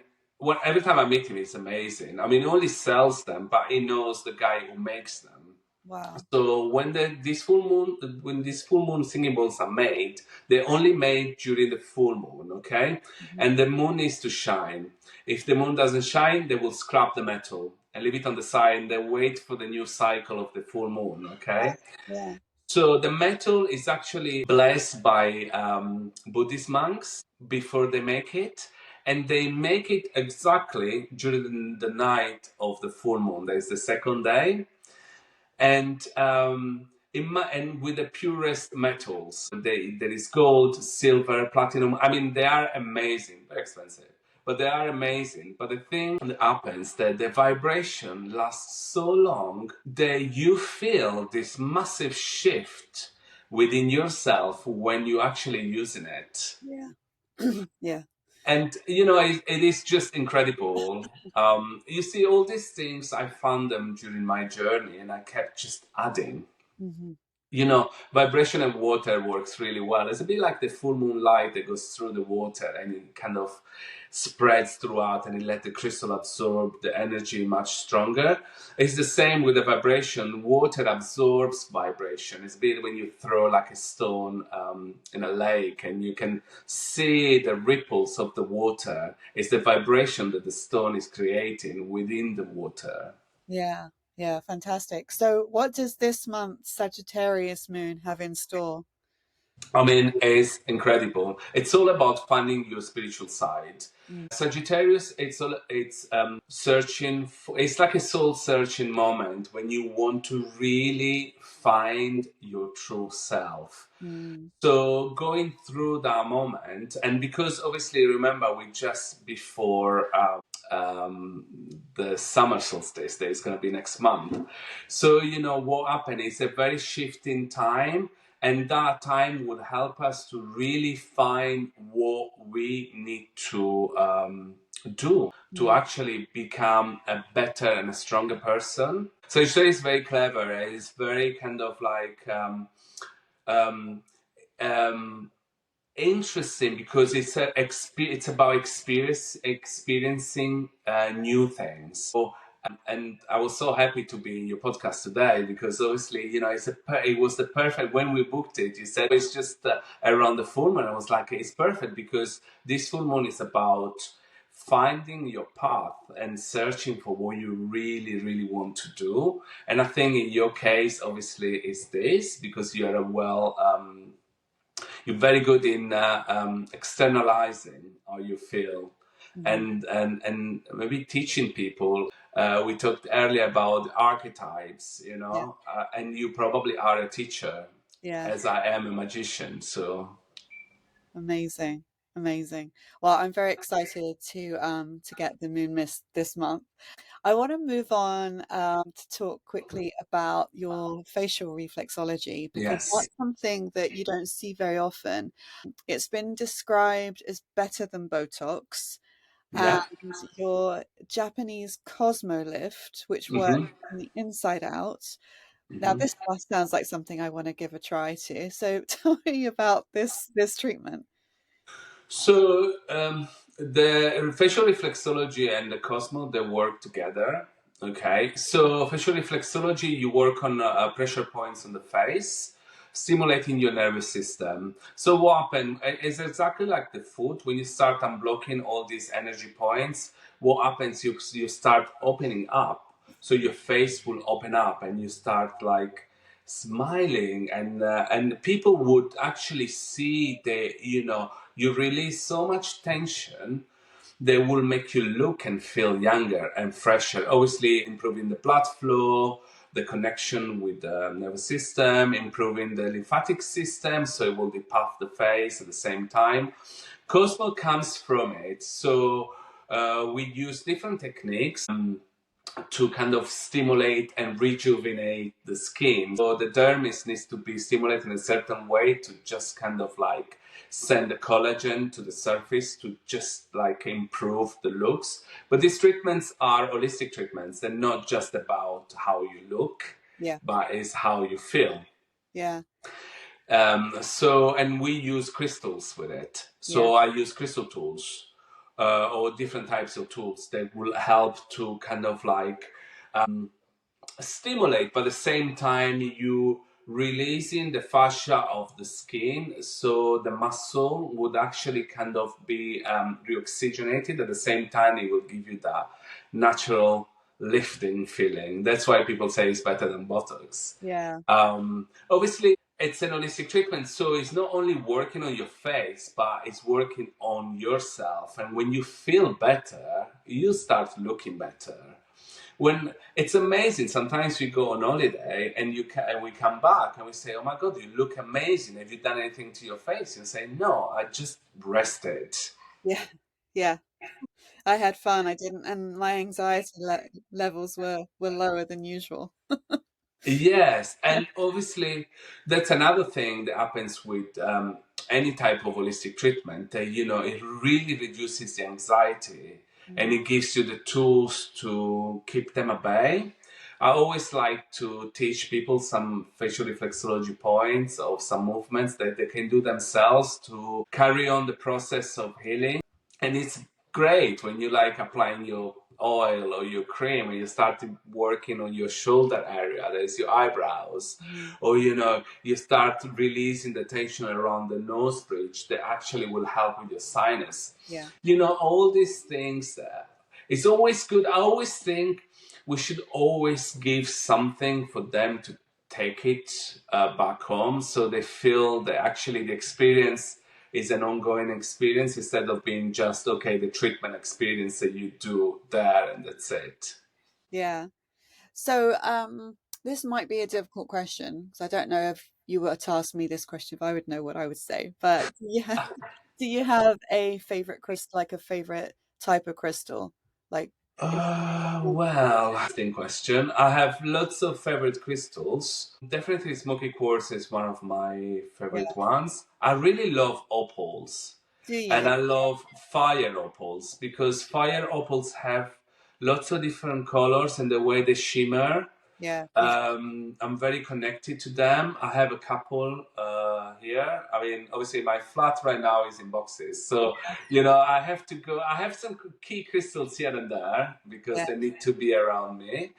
every time I meet him, it's amazing. I mean, he only sells them, but he knows the guy who makes them. wow. So when these full moon singing bowls are made, they're only made during the full moon, okay? Mhm. And the moon needs to shine. If the moon doesn't shine, they will scrap the metal and leave it on the side, and they wait for the new cycle of the full moon, okay? Yeah. So the metal is actually blessed by Buddhist monks before they make it, and they make it exactly during the night of the full moon. That is the second day, and and with the purest metals. There is gold, silver, platinum. I mean, they are amazing, very expensive, but they are amazing. But the thing that happens that the vibration lasts so long that you feel this massive shift within yourself when you're actually using it. Yeah. Yeah. And it is just incredible. You see, all these things I found them during my journey, and I kept just adding. Hmm. Vibration and water works really well. It's a bit like the full moon light that goes through the water and it kind of spreads throughout and it let the crystal absorb the energy much stronger. It's the same with the vibration. Water absorbs vibration. It's a bit when you throw like a stone in a lake and you can see the ripples of the water. It's the vibration that the stone is creating within the water. Yeah. Yeah. Fantastic. So, what does this month's Sagittarius moon have in store? I mean, it's incredible. It's all about finding your spiritual side. Mm, Sagittarius, it's searching for. It's like a soul searching moment when you want to really find your true self. mm, So going through that moment, and because obviously, remember, we just before the summer solstice that is going to be next month. So, what happened is a very shifting time, and that time will help us to really find what we need to do to mm. actually become a better and a stronger person. So it's very clever. It's very kind of like um, um, interesting because it's about experiencing new things. And I was so happy to be in your podcast today because obviously it was the perfect when we booked it. You said it's just around the full moon. I was like, it's perfect because this full moon is about finding your path and searching for what you really really want to do. And I think in your case obviously is this because you are a you're very good in externalizing how you feel Mhm. and maybe teaching people. We talked earlier about archetypes, Yeah. and you probably are a teacher, Yeah. as I am a magician. So Amazing. Amazing. Well, I'm very excited to get the moon mist this month. I want to move on to talk quickly about your facial reflexology because yes, that's something that you don't see very often. It's been described as better than Botox, and yeah, your Japanese Cosmo Lift, which works hmm from the inside out, Now this sounds like something I want to give a try to. So tell me about this treatment. So the facial reflexology and the Cosmo, they work together. Okay, so facial reflexology, you work on pressure points on the face, stimulating your nervous system. So what happens is exactly like the foot. When you start unblocking all these energy points, what happens? You start opening up. So your face will open up, and you start like smiling, and people would actually see the, you release so much tension, they will make you look and feel younger and fresher, obviously improving the blood flow, the connection with the nervous system, improving the lymphatic system, so it will depuff the face at the same time. Cosmo comes from it. So we use different techniques to kind of stimulate and rejuvenate the skin. So the dermis needs to be stimulated in a certain way to just kind of like send the collagen to the surface to just like improve the looks. But these treatments are holistic treatments. They're not just about how you look, Yeah. but it's how you feel. Yeah. And we use crystals with it. Yeah. So I use crystal tools or different types of tools that will help to kind of like stimulate, but at the same time you releasing the fascia of the skin, so the muscle would actually kind of be reoxygenated. At the same time, it will give you that natural lifting feeling. That's why people say it's better than Botox. Yeah. Obviously, it's an holistic treatment, so it's not only working on your face, but it's working on yourself. And when you feel better, you start looking better. When it's amazing, sometimes we go on holiday and and we come back and we say, "Oh my God, you look amazing. Have you done anything to your face?" You say, "No, I just rested." Yeah. Yeah. I had fun. I didn't, and my anxiety levels were lower than usual. Yes, and obviously that's another thing that happens with any type of holistic treatment. It really reduces the anxiety and Mm. it gives you the tools to keep them at bay. I always like to teach people some facial reflexology points or some movements that they can do themselves to carry on the process of healing. And it's great when you like applying your oil or your cream and you start working on your shoulder area, there's your eyebrows, Mhm. or you start releasing the tension around the nose bridge that actually will help with your sinus. Yeah. All these things, it's always good. I always think we should always give something for them to take it back home, so they feel that actually the experience is an ongoing experience instead of being just, okay, the treatment experience that you do there and that's it. Yeah. So, this might be a difficult question because I don't know if you were to ask me this question if I would know what I would say. But do you have a favorite crystal, like a favorite type of crystal? Like, in- Well, interesting question. I have lots of favorite crystals. Definitely, smoky quartz is one of my yeah. favorite ones. I really love opals, Do and you? I love fire opals because fire opals have lots of different colors and the way they shimmer. Yeah. Beautiful. I'm very connected to them. I have a couple here. I mean, obviously, my flat right now is in boxes. So, I have to go. I have some key crystals here and there because Yeah. they need to be around me.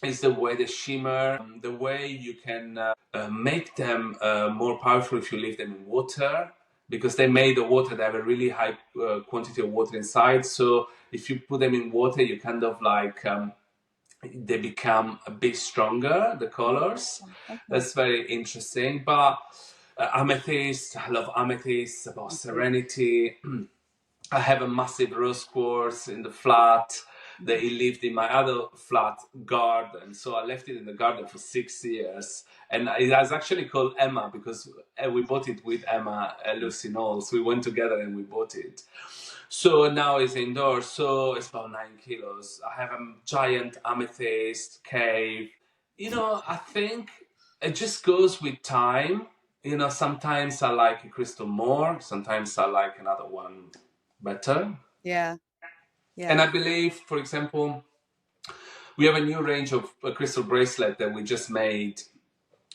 It's the way they shimmer, the way you can make them more powerful if you leave them in water because they made the water, they have a really high quantity of water inside. So, if you put them in water, you kind of like. They become a bit stronger, the Oh, colors. okay. That's very interesting. But amethyst, I love amethyst, about Me too. serenity. I have a massive rose quartz in the flat that Mhm. he lived in my other flat garden. So I left it in the garden for 6 years. And it was actually called Emma because we bought it with Emma, Lucy Knowles. We went together and we bought it. So now it's indoors. So it's about 9 kilos. I have a giant amethyst cave. I think it just goes with time. Sometimes I like a crystal more, sometimes I like another one better. Yeah. And Yeah. I believe, for example, We have a new range of crystal bracelet that we just made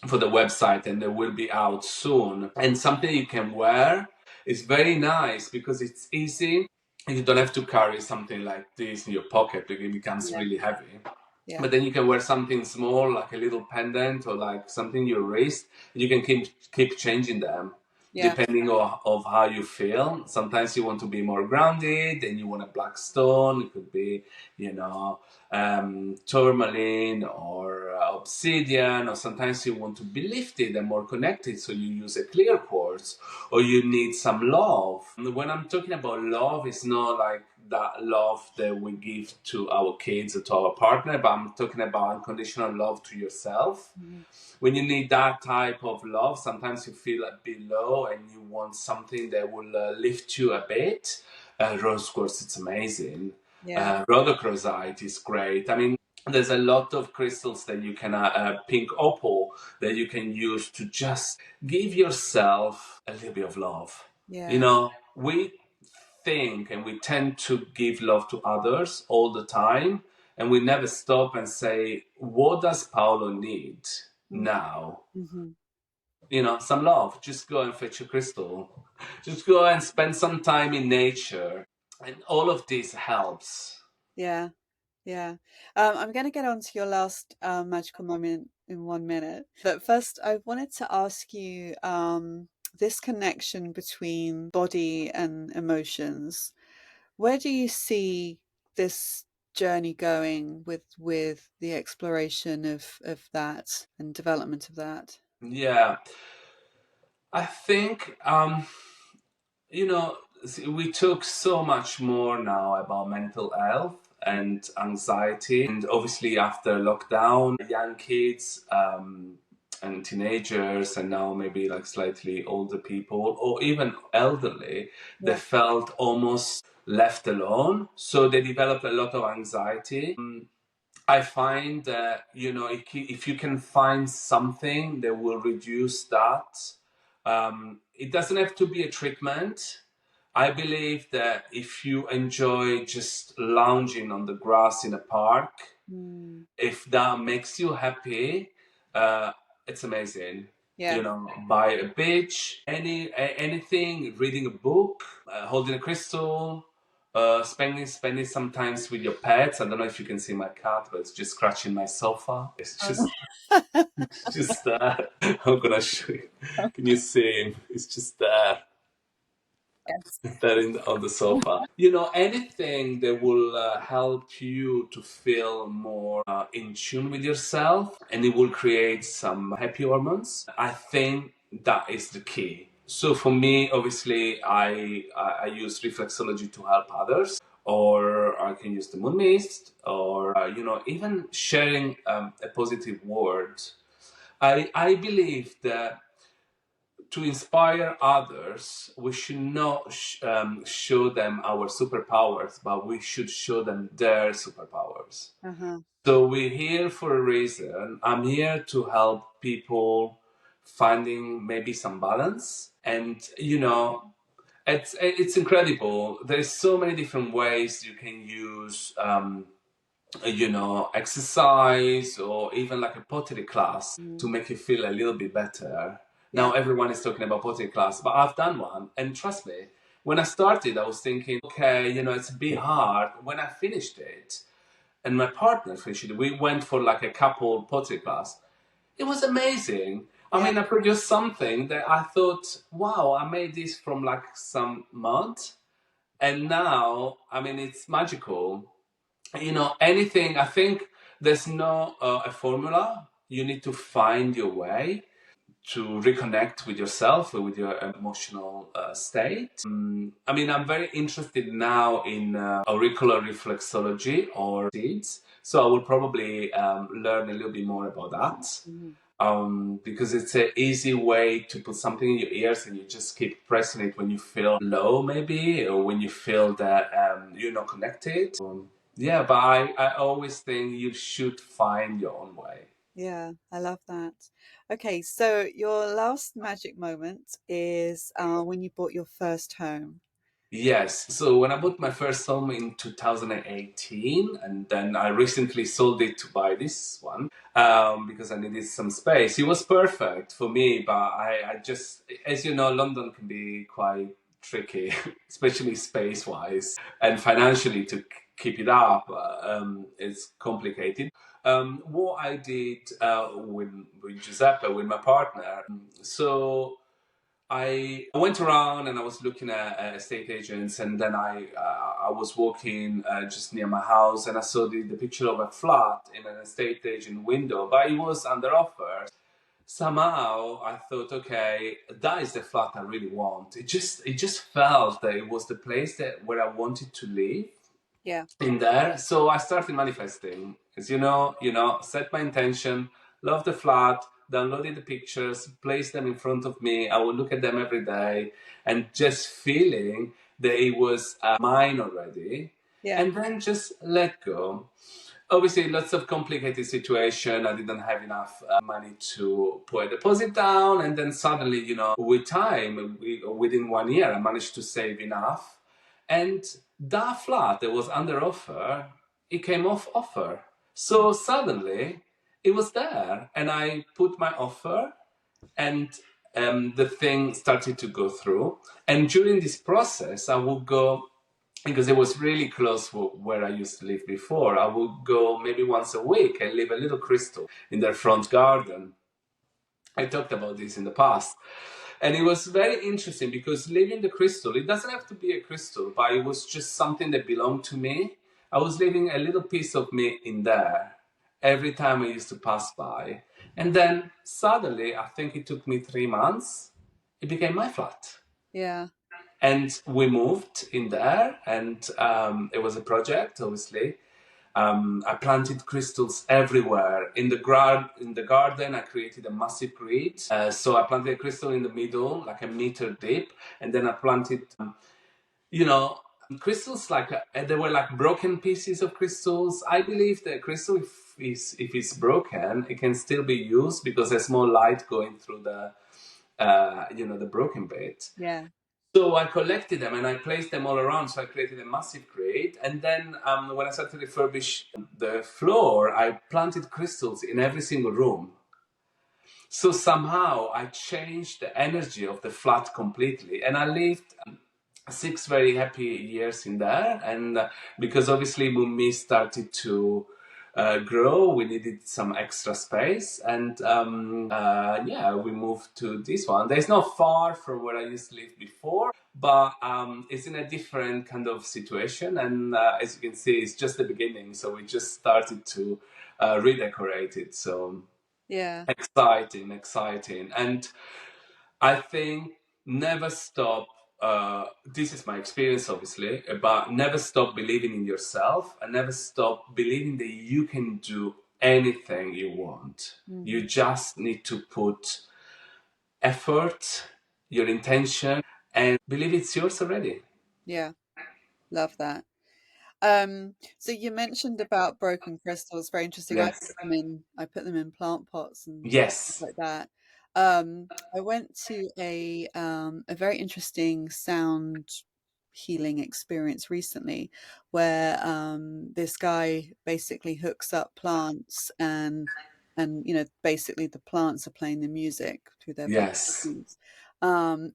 for the website, and they will be out soon. And something you can wear is very nice because it's easy. You don't have to carry something like this in your pocket because it becomes Yeah. really heavy. Yeah. But then you can wear something small, like a little pendant or like something in your wrist. And you can keep changing them Yeah. depending on of how you feel. Sometimes you want to be more grounded, and you want a black stone. It could be, you know, tourmaline or obsidian, or sometimes you want to be lifted and more connected, so you use a clear quartz, or you need some love. When I'm talking about love, it's not like that love that we give to our kids or to our partner, but I'm talking about unconditional love to yourself. Mhm. When you need that type of love, sometimes you feel a bit low and you want something that will lift you a bit. Rose quartz, it's amazing. Yeah. Rhodochrosite is great. I mean, there's a lot of crystals that you can, pink opal, that you can use to just give yourself a little bit of love. You Yeah. know, we think and we tend to give love to others all the time, and we never stop and say, what does Paolo need now? Mm-hmm. You know, some love. Just go and fetch a crystal. Just go and spend some time in nature. And all of this helps. Yeah. Yeah. I'm going to get on to your last magical moment in 1 minute. But first, I wanted to ask you this connection between body and emotions. Where do you see this journey going with the exploration of that and development of that? Yeah. I think, you know, we talk so much more now about mental health and anxiety. And obviously, after lockdown, young kids and teenagers, and now maybe like slightly older people or even elderly, they Yeah. felt almost left alone. So they developed a lot of anxiety. I find that, you know, if you can find something that will reduce that, it doesn't have to be a treatment. I believe that if you enjoy just lounging on the grass in a park, Mm. if that makes you happy, it's amazing. Yeah. You know, by a beach, anything, reading a book, holding a crystal, spending some times with your pets. I don't know if you can see my cat, but it's just scratching my sofa. It's just just I'm gonna show you. Can you see him? It's just there. Yes. That on the sofa. You know, anything that will help you to feel more in tune with yourself, and it will create some happy hormones. I think that is the key. So for me, obviously, I use reflexology to help others, or I can use the moon mist, or you know, even sharing a positive word. I believe that to inspire others, we should not show them our superpowers, but we should show them their superpowers. Uh-huh. So we're here for a reason. I'm here to help people finding maybe some balance, and you know, it's incredible. There's so many different ways you can use. You know, exercise or even like a pottery class Mm. to make you feel a little bit better. Yeah. Now everyone is talking about pottery class, but I've done one, and trust me, when I started, I was thinking, okay, you know, it's a bit hard. When I finished it, and my partner finished it, we went for like a couple pottery class. It was amazing. I Yeah. mean, I produced something that I thought, wow, I made this from like some mud, and now, I mean, it's magical. You know, anything. I think there's no a formula. You need to find your way to reconnect with yourself or with your emotional state. I mean, I'm very interested now in auricular reflexology or seeds, so I will probably learn a little bit more about that. Mhm. Because it's an easy way to put something in your ears and you just keep pressing it when you feel low, maybe, or when you feel that you're not connected. Yeah, but I always think you should find your own way. Yeah, I love that. Okay, so your last magic moment is when you bought your first home. Yes. So when I bought my first home in 2018, and then I recently sold it to buy this one because I needed some space. It was perfect for me, but I just, as you know, London can be quite tricky, especially space-wise and financially to keep it up. It's complicated. What I did with Giuseppe, with my partner, so I went around and I was looking at estate agents, and then I was walking just near my house, and I saw the picture of a flat in an estate agent window, but it was under offer. Somehow I thought, okay, that is the flat I really want. It just felt that it was the place that where I wanted to live Yeah. in there. So I started manifesting. As set my intention, love the flat, downloaded the pictures, placed them in front of me. I would look at them every day and just feeling that it was mine already. Yeah. And then just let go. Obviously, lots of complicated situation. I didn't have enough money to put a deposit down, and then suddenly, with time, within 1 year, I managed to save enough, and that flat that was under offer, it came off offer. So suddenly, it was there, and I put my offer, and the thing started to go through. And during this process, I would go, because it was really close where I used to live before. I would go maybe once a week and leave a little crystal in their front garden. I talked about this in the past. And it was very interesting because leaving the crystal, it doesn't have to be a crystal, but it was just something that belonged to me. I was leaving a little piece of me in there every time I used to pass by. And then suddenly, I think it took me 3 months, it became my flat. Yeah. And we moved in there, and it was a project, obviously. I planted crystals everywhere in the garden. I created a massive grid. So I planted a crystal in the middle, like a meter deep, and then I planted, you know, crystals like they were like broken pieces of crystals. I believe that crystal, if it's broken, it can still be used because there's more light going through the broken bit. Yeah. So I collected them and I placed them all around. So I created a massive crate. And then when I started to refurbish the floor, I planted crystals in every single room. So somehow I changed the energy of the flat completely. And I lived 6 very happy years in there. And because obviously when we started to grow, we needed some extra space, and yeah, we moved to this one. There's not far from where I used to live before, but it's in a different kind of situation, and as you can see, it's just the beginning, so we just started to redecorate it. So Yeah. exciting, and I think never stop. This is my experience, obviously, but never stop believing in yourself and never stop believing that you can do anything you want. You Mm. just need to put effort, your intention, and believe it's yours already. Yeah. Love that. So you mentioned about broken crystals, very interesting. Yes. I put them in plant pots and stuff Yes. like that. I went to a very interesting sound healing experience recently where this guy basically hooks up plants and basically the plants are playing the music through their Yes. vibrations.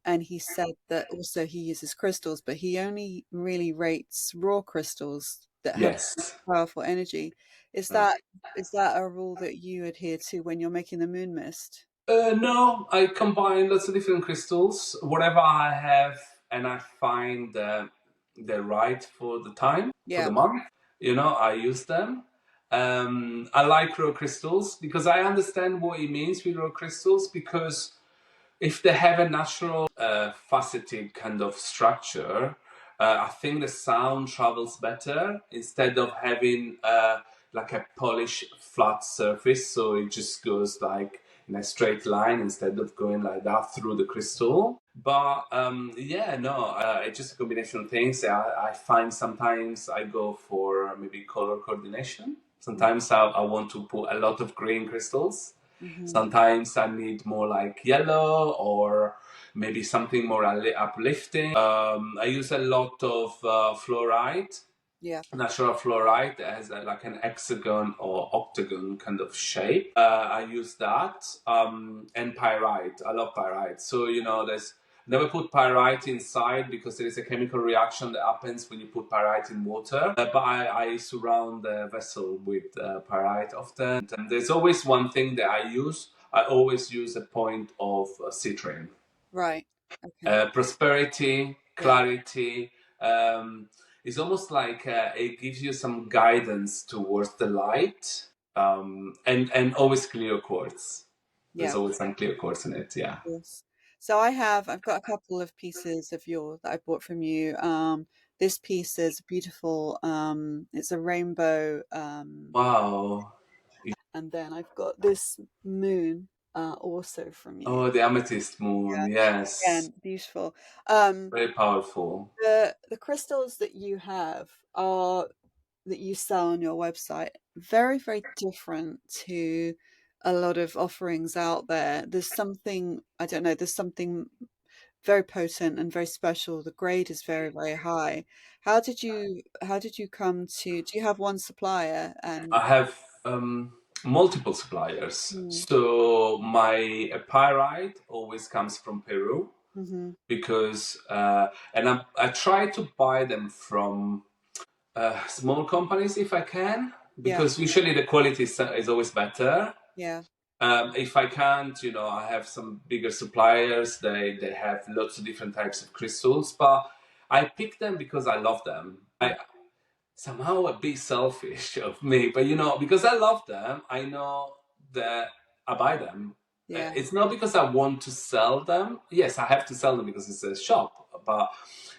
And he said that also he uses crystals, but he only really rates raw crystals that have Yes. powerful energy. Is Mm. that is that a rule that you adhere to when you're making the moon mist? No, I combine lots of different crystals, whatever I have, and I find they're right for the time, for Yeah, the month. I use them. I like raw crystals because I understand what it means with raw crystals, because if they have a natural faceted kind of structure, I think the sound travels better instead of having like a polished flat surface. So it just goes like in a straight line instead of going like that through the crystal. But yeah, no, it's just a combination of things. I find sometimes I go for maybe color coordination. Sometimes I want to put a lot of green crystals. Hmm. Sometimes I need more like yellow or maybe something more uplifting. I use a lot of fluoride, Yeah. natural fluoride that has like an hexagon or octagon kind of shape. I use that, and pyrite. I love pyrite. So there's never put pyrite inside because there is a chemical reaction that happens when you put pyrite in water. But I surround the vessel with pyrite often. And there's always one thing that I use. I always use a point of citrine. Right. Okay. Prosperity, Yeah. clarity. Um, it's almost like it gives you some guidance towards the light, and always clear quartz. There's Yeah. always some clear quartz in it. Yeah. Yes. So I've got a couple of pieces of yours that I bought from you. This piece is beautiful. It's a rainbow. Wow. And then I've got this moon, also from you. Oh, the amethyst moon. Yeah. Yes. Again, beautiful. Um, Very powerful. the crystals that you have are that you sell on your website very, very different to a lot of offerings out there. There's something, I don't know, there's something very potent and very special. The grade is very, very high. How did you come to, do you have one supplier? And I have multiple suppliers. mm, So my pyrite always comes from Peru hmm, because, and I try to buy them from small companies if I can, yeah, because usually the quality is always better. yeah, If I can't, I have some bigger suppliers. They have lots of different types of crystals, but I pick them because I love them. yeah, Somehow a bit selfish of me, but because I love them, I know that I buy them. yeah, It's not because I want to sell them. Yes, I have to sell them because it's a shop, but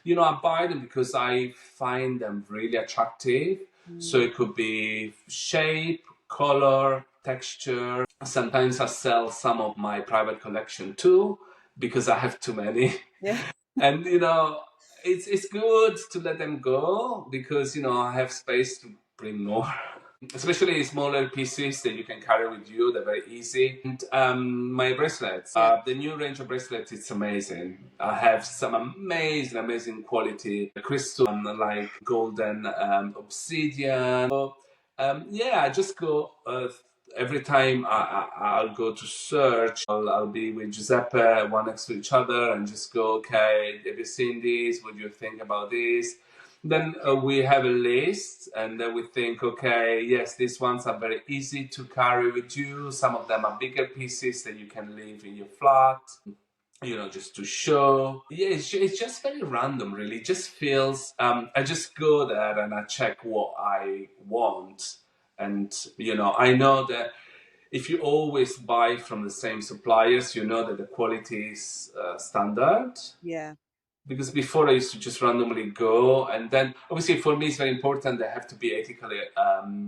I buy them because I find them really attractive. So mm, it could be shape, color, texture. Sometimes I sell some of my private collection too because I have too many. yeah, And it's good to let them go because I have space to bring more. Especially smaller pieces that you can carry with you. They're very easy. And my bracelets, yeah, the new range of bracelets, it's amazing. I have some amazing quality crystal, like golden obsidian. So, yeah, I just go every time I'll go to search. I'll be with Giuseppe, one next to each other, and just go, okay, have you seen this? What do you think about this? yeah, Then we have a list, and then we think, okay, yes, these ones are very easy to carry with you. Some of them are bigger pieces that you can leave in your flat, just to show. Yeah, it's just very random, really. It just feels, I just go there and I check what I want. And, I know that if you always buy from the same suppliers, you know that the quality is standard, yeah, because before I used to just randomly go, and then obviously for me it's very important they have to be ethically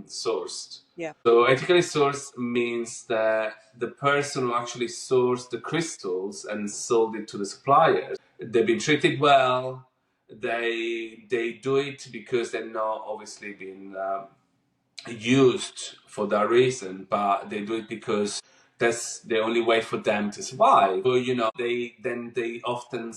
sourced. yeah, So ethically sourced means that the person who actually sourced the crystals and sold it to the suppliers, they've been treated well. They do it because they're not obviously been used for that reason, but they do it because that's the only way for them to survive. So they often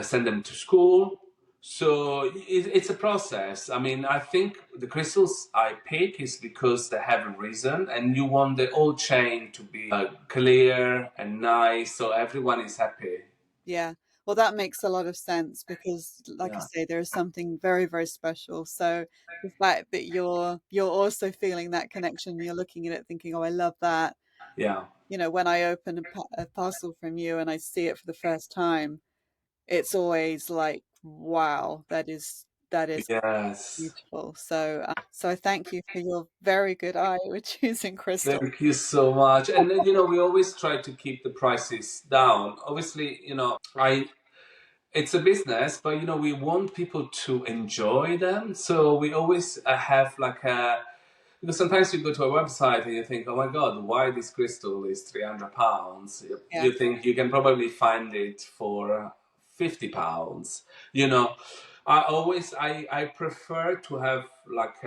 send them to school. So it's a process. I mean, I think the crystals I pick is because they have a reason, and you want the whole chain to be clear and nice, so everyone is happy. yeah. Well, that makes a lot of sense because, like I Yeah, say, there is something very, very special. So the fact that you're also feeling that connection, you're looking at it thinking, "Oh, I love that." yeah, When I open a parcel from you and I see it for the first time, it's always like, wow, that is yes. beautiful. So I thank you for your very good eye with choosing crystal. Thank you so much. And then, we always try to keep the prices down. Obviously, I it's a business, but we want people to enjoy them. So we always have like a because sometimes you go to a website and you think, oh my god, why this crystal is £300? Yeah, You think you can probably find it for £50. You know, I prefer to have like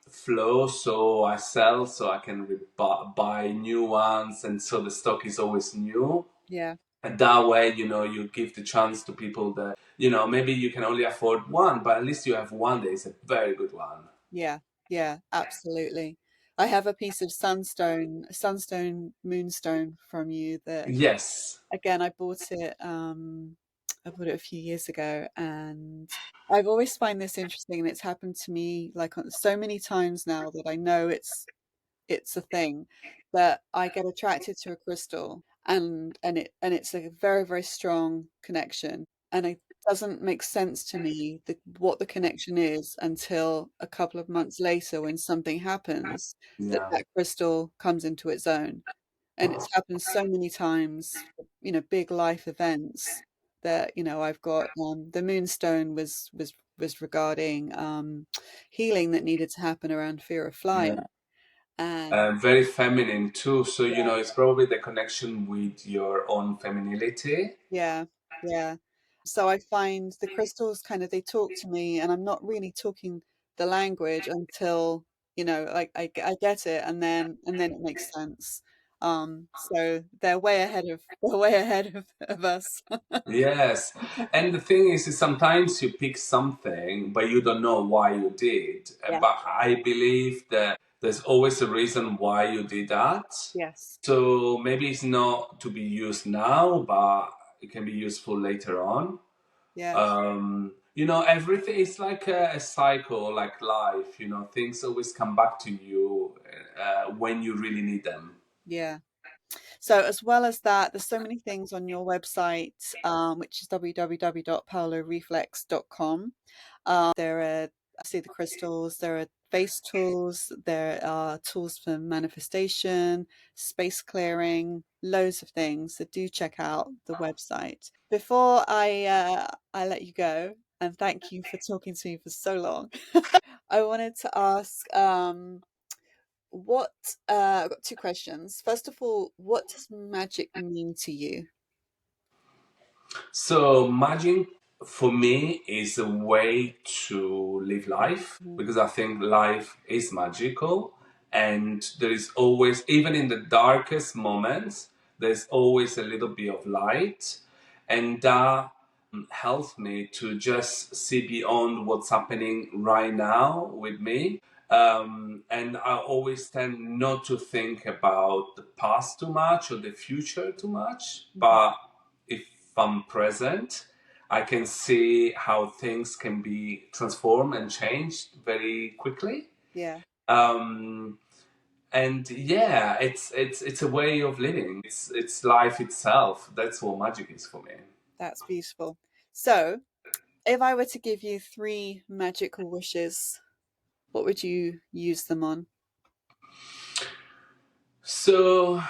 flow, so I sell, so I can buy new ones, and so the stock is always new. Yeah. And that way, you give the chance to people that, maybe you can only afford one, but at least you have one that is a very good one. Yeah. Yeah, absolutely. I have a piece of moonstone from you that Yes. again I bought it a few years ago, and I've always find this interesting, and it's happened to me like on so many times now that I know it's a thing that I get attracted to a crystal, and it's like a very, very strong connection. And it doesn't make sense to me what the connection is until a couple of months later when something happens that Yeah. that crystal comes into its own. And it's happened so many times, big life events that, I've got the moonstone was regarding healing that needed to happen around fear of flying. Yeah. And Very feminine too. So, yeah, it's probably the connection with your own femininity. yeah, yeah. So I find the crystals kind of they talk to me, and I'm not really talking the language until, like I get it, and then it makes sense. So they're way ahead of they're way ahead of us. Yes. And the thing is sometimes you pick something, but you don't know why you did. Yeah. But I believe that there's always a reason why you did that. Yes. So maybe it's not to be used now, but it can be useful later on. Yes. Everything is like a cycle, like life. Things always come back to you when you really need them. Yeah. So as well as that, there's so many things on your website, which is www.paoloreflex.com. There are, I see the crystals, there are face tools, there are tools for manifestation, space clearing, loads of things. So do check out the website. Before I let you go, and thank you for talking to me for so long, I wanted to ask, what I've got two questions. First of all, what does magic mean to you? So magic for me is a way to live life Mm. because I think life is magical, and there is always, even in the darkest moments, there's always a little bit of light, and that helps me to just see beyond what's happening right now with me. And I always tend not to think about the past too much or the future too much, Mhm. but if I'm present, I can see how things can be transformed and changed very quickly. Yeah, Um, and yeah, it's a way of living. It's life itself. That's what magic is for me. that's beautiful. So, if I were to give you three magical wishes, what would you use them on? So,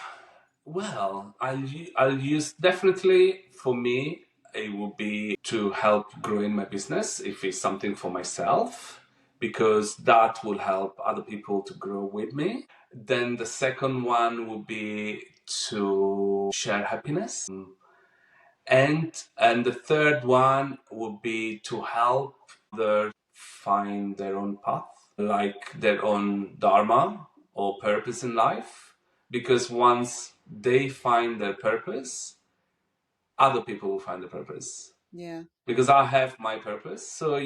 well, I'll use, definitely for me. It will be to help growing my business if it's something for myself, because that will help other people to grow with me. Then the second one will be to share happiness. And the third one would be to help others find their own path, like their own dharma or purpose in life. Because once they find their purpose, other people will find the purpose. Yeah, Because I have my purpose. So,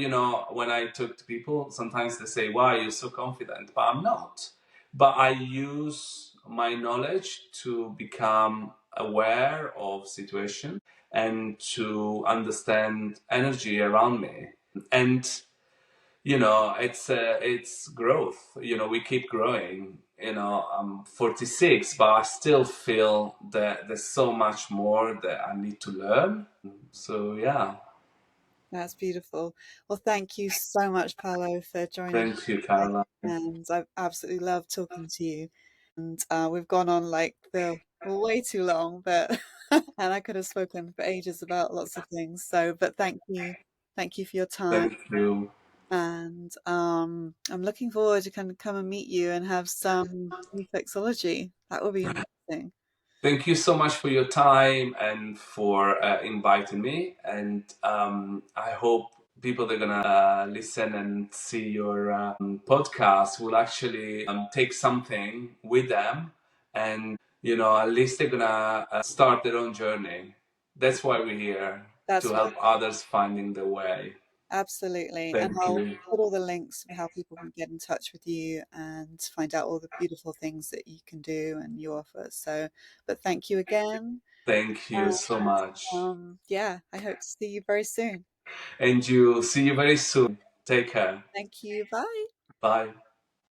when I talk to people, sometimes they say, "Why you're so confident?" But I'm not. But I use my knowledge to become aware of situation and to understand energy around me. And it's growth. We keep growing. I'm 46, but I still feel that there's so much more that I need to learn. So yeah. that's beautiful. Well, thank you so much, Paolo, for joining Thank you, today. Caroline. And I've absolutely loved talking to you. And we've gone on like the way too long, but and I could have spoken for ages about lots of things. So, but thank you for your time. Thank you. And I'm looking forward to kind of come and meet you and have some reflexology. That would be amazing. Thank you so much for your time and for inviting me. And I hope people that are gonna listen and see your podcast will actually take something with them, and at least they're gonna start their own journey. That's why we're here, to That's help others finding the way. absolutely. And Thank I'll you. put all the links for how people can get in touch with you and find out all the beautiful things that you can do and you offer. So, but thank you again. Thank you so And much. yeah, I hope to see you very soon. And you, see you very soon. Take care. Thank you. Bye. Bye.